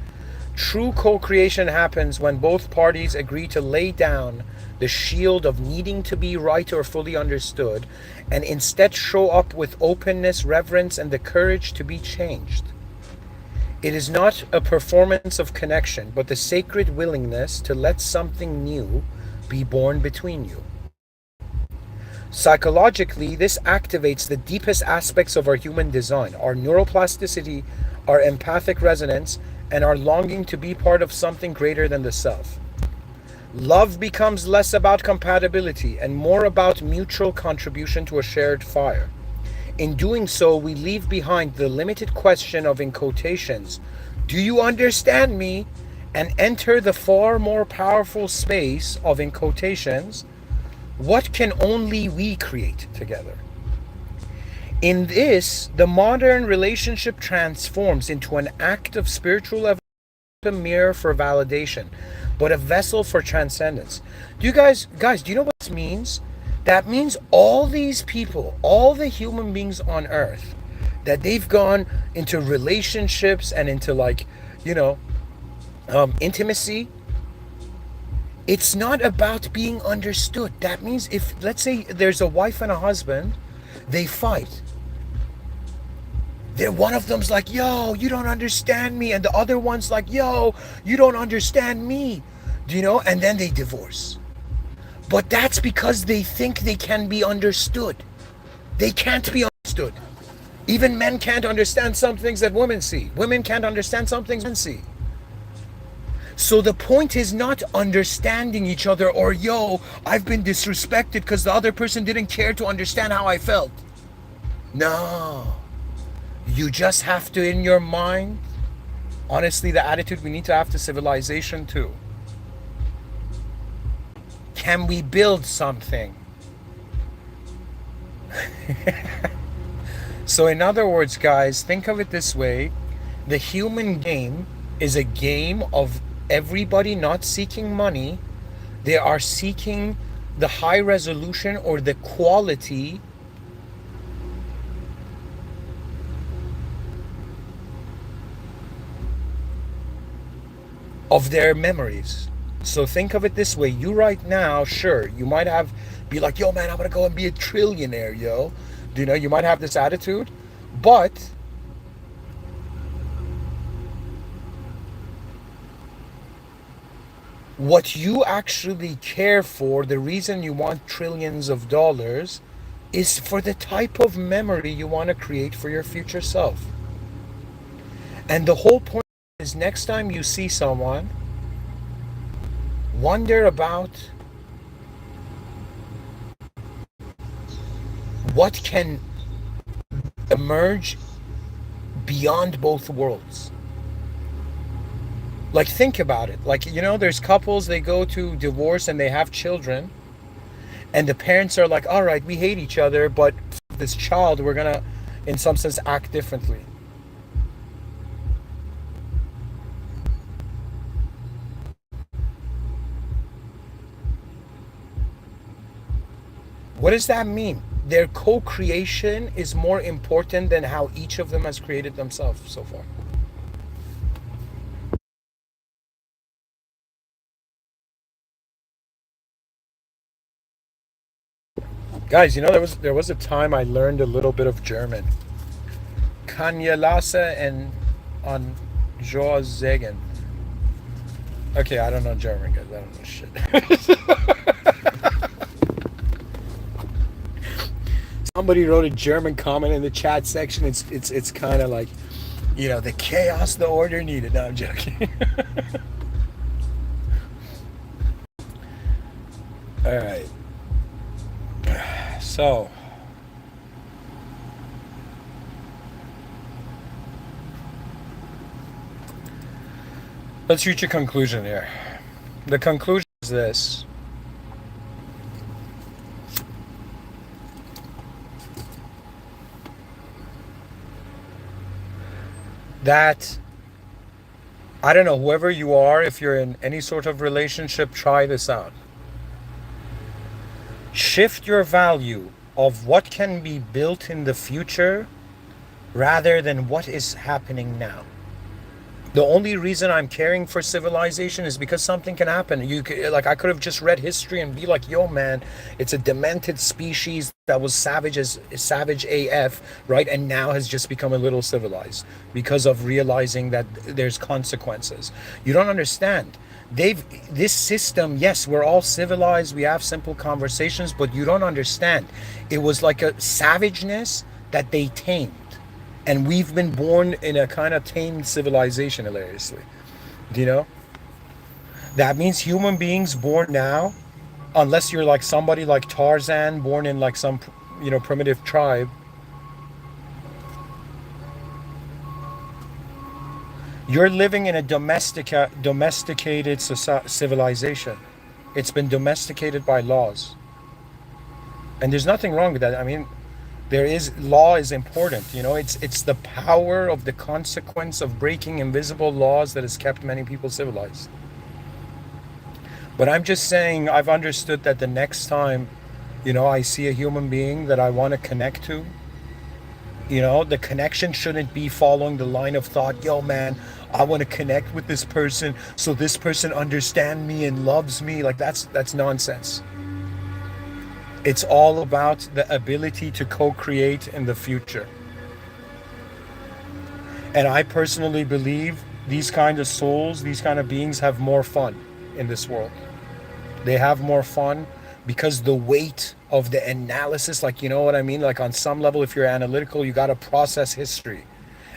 True co-creation happens when both parties agree to lay down the shield of needing to be right or fully understood, and instead show up with openness, reverence, and the courage to be changed. It is not a performance of connection, but the sacred willingness to let something new be born between you. Psychologically, this activates the deepest aspects of our human design, our neuroplasticity, our empathic resonance, and our longing to be part of something greater than the self. Love becomes less about compatibility and more about mutual contribution to a shared fire. In doing so, we leave behind the limited question of, in quotations, do you understand me? And enter the far more powerful space of, in quotations, What can only we create together? In this, the modern relationship transforms into an act of spiritual evolution, a mirror for validation, but a vessel for transcendence. Do you guys, do you know what this means? That means all these people, all the human beings on earth, that they've gone into relationships and into like, you know, intimacy. It's not about being understood. That means if, let's say, there's a wife and a husband, they fight. One of them's like, yo, you don't understand me. And the other one's like, yo, you don't understand me. Do you know? And then they divorce. But that's because they think they can be understood. They can't be understood. Even men can't understand some things that women see. Women can't understand some things men see. So the point is not understanding each other or, yo, I've been disrespected because the other person didn't care to understand how I felt. No. You just have to, in your mind, honestly, the attitude we need to have to civilization too. Can we build something? So in other words, guys, think of it this way. The human game is a game of everybody not seeking money. They are seeking the high resolution or the quality of their memories. So think of it this way. You right now, sure, you might be like, yo man, I'm gonna go and be a trillionaire, yo. Do you know, you might have this attitude, but what you actually care for, the reason you want trillions of dollars, is for the type of memory you want to create for your future self. And the whole point is, next time you see someone, wonder about what can emerge beyond both worlds. Like, think about it. Like, you know, there's couples, they go to divorce and they have children, and the parents are like, all right, we hate each other, but this child, we're gonna, in some sense, act differently. What does that mean? Their co-creation is more important than how each of them has created themselves so far. Guys, you know, there was a time I learned a little bit of German. Kann je lassen and on Joa Zegen. Okay, I don't know German, guys. I don't know shit. Somebody wrote a German comment in the chat section. It's kind of like, you know, the chaos the order needed. No, I'm joking. All right. So, let's reach a conclusion here. The conclusion is this. That, I don't know, whoever you are, if you're in any sort of relationship, try this out. Shift your value of what can be built in the future rather than what is happening now. The only reason I'm caring for civilization is because something can happen. Like, I could have just read history and be like, yo man, it's a demented species that was savage AF, right? And now has just become a little civilized because of realizing that there's consequences. You don't understand. This system, yes, we're all civilized, we have simple conversations, but you don't understand. It was like a savageness that they tamed. And we've been born in a kind of tamed civilization, hilariously. Do you know? That means human beings born now, unless you're like somebody like Tarzan, born in like some, you know, primitive tribe, you're living in a domesticated civilization. It's been domesticated by laws. And there's nothing wrong with that. I mean, there is law is important. It's the power of the consequence of breaking invisible laws that has kept many people civilized. But I'm just saying, I've understood that the next time, I see a human being that I want to connect to, the connection shouldn't be following the line of thought, yo man, I want to connect with this person so this person understands me and loves me. Like that's nonsense. It's all about the ability to co-create in the future. And I personally believe these kind of souls, these kind of beings have more fun in this world. They have more fun because the weight of the analysis, like, you know what I mean? Like on some level, if you're analytical, you got to process history.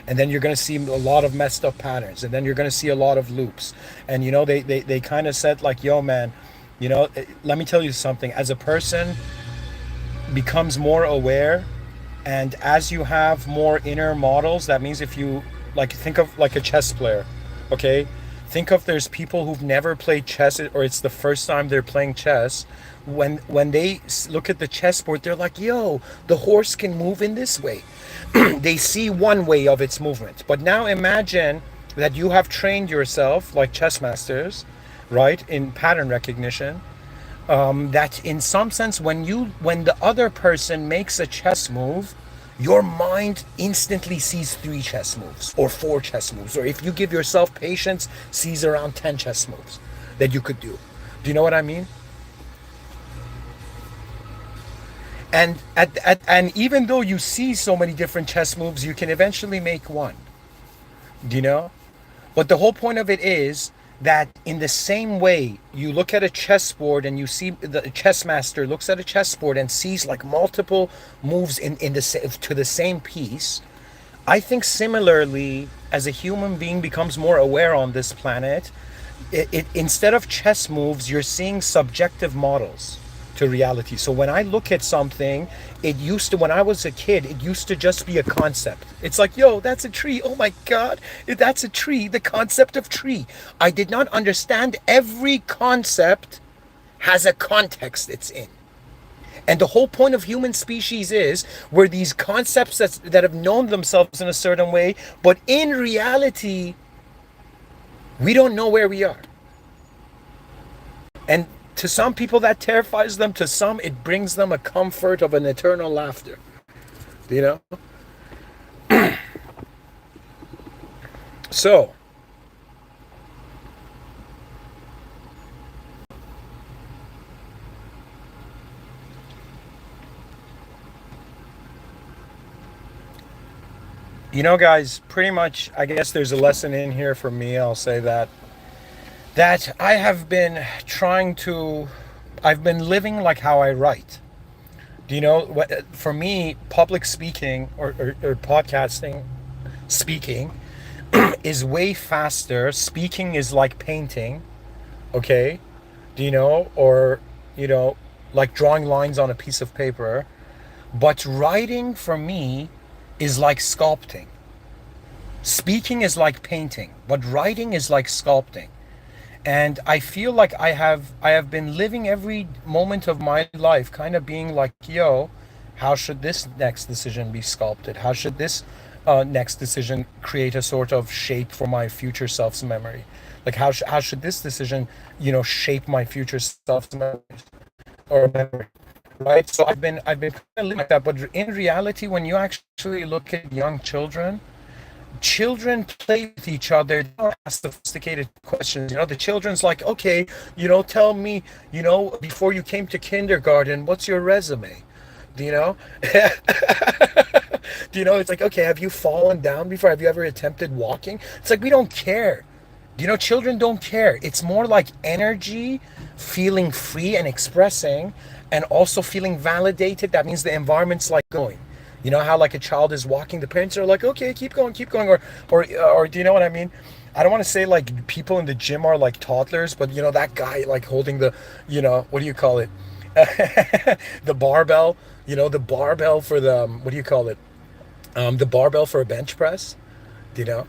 And then you're going to see a lot of messed up patterns. And then you're going to see a lot of loops. And, they kind of said like, yo, man, let me tell you something. As a person becomes more aware, and as you have more inner models, that means if you like think of like a chess player, okay, think of there's people who've never played chess or it's the first time they're playing chess. When they look at the chessboard, they're like, yo, the horse can move in this way. They see one way of its movement. But now imagine that you have trained yourself like chess masters, right, in pattern recognition, that in some sense when the other person makes a chess move, your mind instantly sees 3 chess moves or 4 chess moves, or if you give yourself patience, sees around 10 chess moves that you could do. Do you know what I mean? And even though you see so many different chess moves, you can eventually make one. Do you know? But the whole point of it is that in the same way you look at a chessboard and you see the chess master looks at a chessboard and sees like multiple moves in the to the same piece. I think similarly, as a human being becomes more aware on this planet, it instead of chess moves, you're seeing subjective models to reality. So when I look at something, when I was a kid, it used to just be a concept. It's like, yo, that's a tree. Oh my God, that's a tree. The concept of tree. I did not understand every concept has a context it's in. And the whole point of human species is where these concepts that have known themselves in a certain way, but in reality, we don't know where we are. And to some people that terrifies them, to some it brings them a comfort of an eternal laughter. You know? So, guys, pretty much, I guess there's a lesson in here for me, I'll say that I have been I've been living like how I write. Do you know what? For me, public speaking or podcasting, speaking is way faster. Speaking is like painting, okay? Do you know? Or, like drawing lines on a piece of paper. But writing for me is like sculpting. Speaking is like painting, but writing is like sculpting. And I feel like I have been living every moment of my life kind of being like, yo, how should this next decision be sculpted? How should this next decision create a sort of shape for my future self's memory? Like how should this decision, shape my future self's memory or memory? Right? So I've been kind of living like that. But in reality, when you actually look at young children play with each other. They don't ask sophisticated questions. The children's like, okay, tell me, before you came to kindergarten, what's your resume? Do you know? It's like, okay, have you fallen down before? Have you ever attempted walking? It's like, we don't care. Children don't care. It's more like energy, feeling free and expressing, and also feeling validated. That means the environment's like going. You know how like a child is walking, the parents are like, okay, keep going, or do you know what I mean? I don't want to say like people in the gym are like toddlers, but that guy like holding the, what do you call it? The barbell, the barbell for the, what do you call it? The barbell for a bench press, do you know?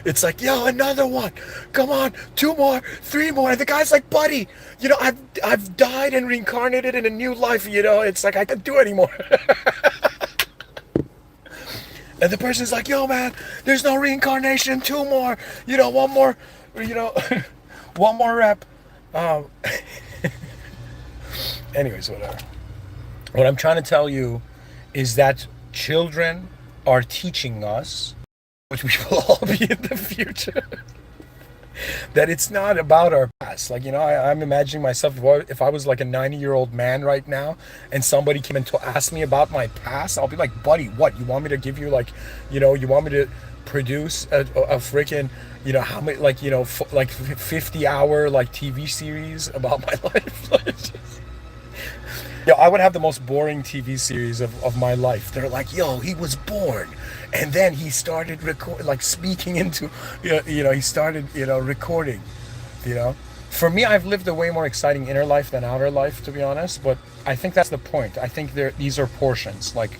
It's like, yo, another one. Come on, two more, three more. And the guy's like, buddy, I've died and reincarnated in a new life. It's like I can't do anymore. And the person's like, yo, man, there's no reincarnation. Two more, one more, you know, one more rep. Um, Anyways, whatever. What I'm trying to tell you is that children are teaching us, which we will all be in the future, that it's not about our past. Like, I'm imagining myself, if I was like a 90-year-old man right now and somebody came and asked me about my past, I'll be like, buddy, what? You want me to give you like, you want me to produce a freaking, how many, like, 50-hour like TV series about my life? I would have the most boring TV series of my life. They're like, yo, he was born, and then he started speaking into, he started, recording, For me, I've lived a way more exciting inner life than outer life, to be honest. But I think that's the point. I think these are portions. Like,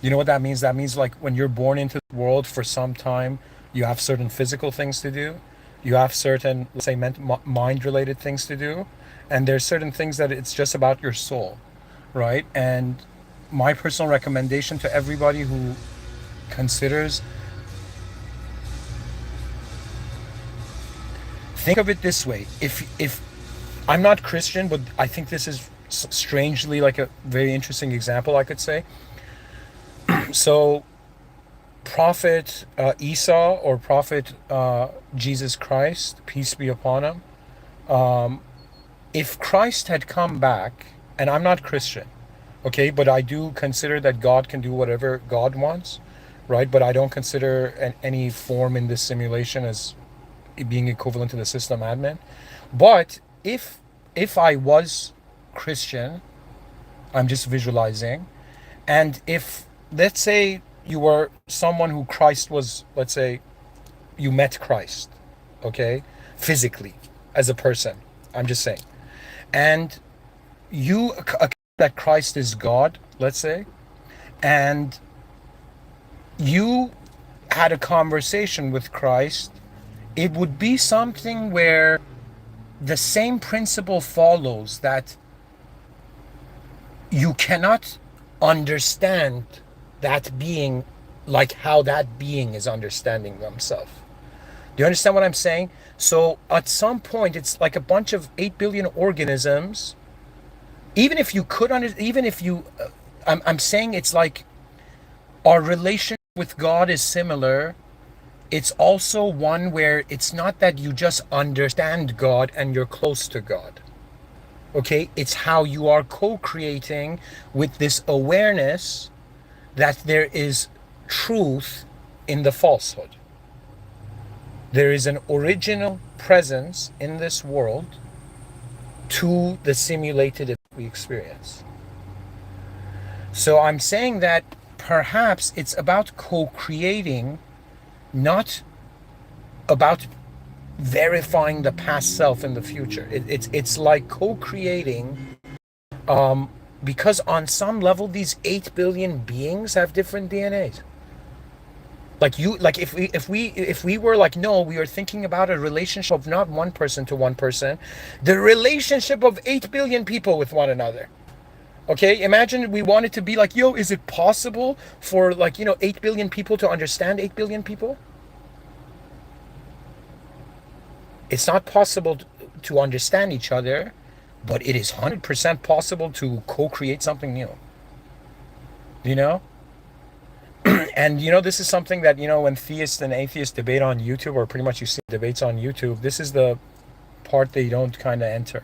you know what that means? That means like when you're born into the world for some time, you have certain physical things to do. You have certain, let's say, mind-related things to do, and there's certain things that it's just about your soul. Right? And my personal recommendation to everybody who considers, think of it this way. If I'm not Christian, but I think this is strangely like a very interesting example, I could say. So Prophet Esau, or Prophet Jesus Christ, peace be upon him, if Christ had come back, and I'm not Christian, okay, but I do consider that God can do whatever God wants, right? But I don't consider any form in this simulation as being equivalent to the system admin. But if I was Christian, I'm just visualizing, and if, let's say, you were someone who Christ was, let's say, you met Christ, okay, physically, as a person, I'm just saying, and you that Christ is God, let's say, and you had a conversation with Christ, it would be something where the same principle follows, that you cannot understand that being like how that being is understanding themselves. Do you understand what I'm saying? So at some point, it's like a bunch of 8 billion organisms. Even if you could I'm saying it's like our relationship with God is similar. It's also one where it's not that you just understand God and you're close to God. Okay? It's how you are co-creating with this awareness that there is truth in the falsehood. There is an original presence in this world to the simulated we experience. So I'm saying that perhaps it's about co-creating, not about verifying the past self in the future. It's like co-creating, because on some level these 8 billion beings have different DNAs. Like if we were like, no, we are thinking about a relationship of not one person to one person, the relationship of 8 billion people with one another. Okay, imagine we wanted to be like, yo, is it possible for 8 billion people to understand 8 billion people? It's not possible to understand each other, but it is 100% possible to co-create something new. And this is something that, when theists and atheists debate on YouTube, or pretty much you see debates on YouTube, this is the part they don't kind of enter,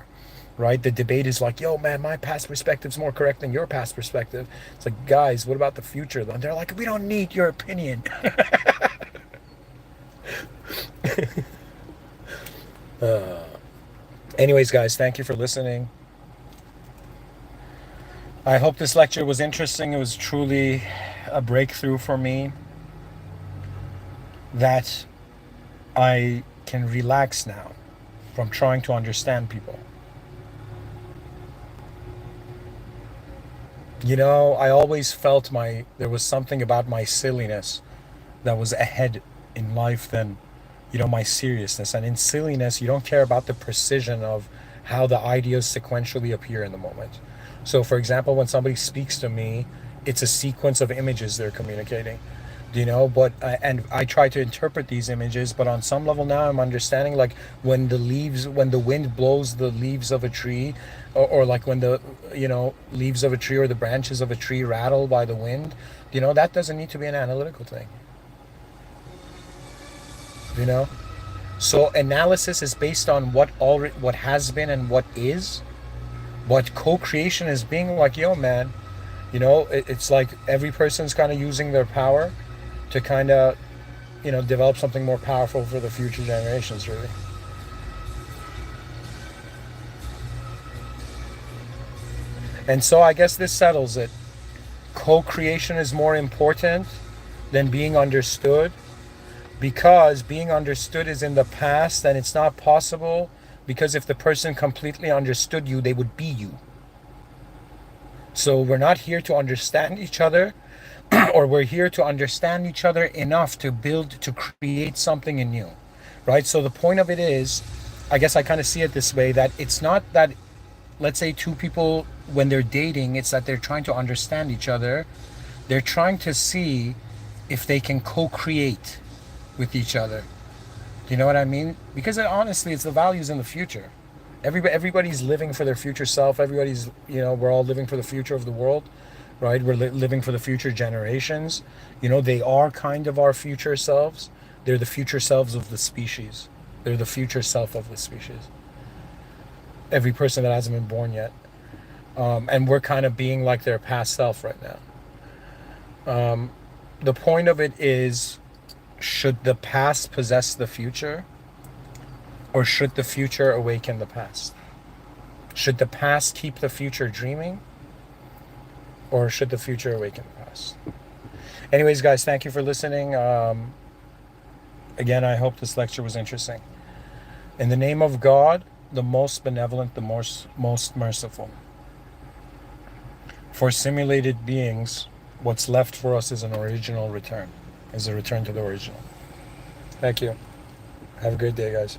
right? The debate is like, yo, man, my past perspective is more correct than your past perspective. It's like, guys, what about the future? And they're like, we don't need your opinion. Anyways, guys, thank you for listening. I hope this lecture was interesting. It was truly a breakthrough for me, that I can relax now from trying to understand people. I always felt there was something about my silliness that was ahead in life than my seriousness. And in silliness, you don't care about the precision of how the ideas sequentially appear in the moment. So, for example, when somebody speaks to me, it's a sequence of images they're communicating. But and I try to interpret these images, but on some level now I'm understanding, like when the wind blows the leaves of a tree, or like when the leaves of a tree or the branches of a tree rattle by the wind, that doesn't need to be an analytical thing. you know so analysis is based on what has been and what is. But co-creation is being like, yo man, it's like every person's kind of using their power to kind of develop something more powerful for the future generations, really. And so I guess this settles it. Co-creation is more important than being understood, because being understood is in the past and it's not possible, because if the person completely understood you, they would be you. So we're not here to understand each other, or we're here to understand each other enough to create something anew, right? So the point of it is, I guess I kind of see it this way, that it's not that, let's say two people, when they're dating, it's that they're trying to understand each other. They're trying to see if they can co-create with each other. Do you know what I mean? Because honestly, it's the values in the future. Everybody's living for their future self. We're all living for the future of the world, right? We're living for the future generations. They are kind of our future selves. They're the future selves of the species. They're the future self of the species. Every person that hasn't been born yet. And we're kind of being like their past self right now. The point of it is, should the past possess the future? Or should the future awaken the past? Should the past keep the future dreaming? Or should the future awaken the past? Anyways, guys, thank you for listening. Again, I hope this lecture was interesting. In the name of God, the most benevolent, the most merciful. For simulated beings, what's left for us is a return to the original. Thank you. Have a great day, guys.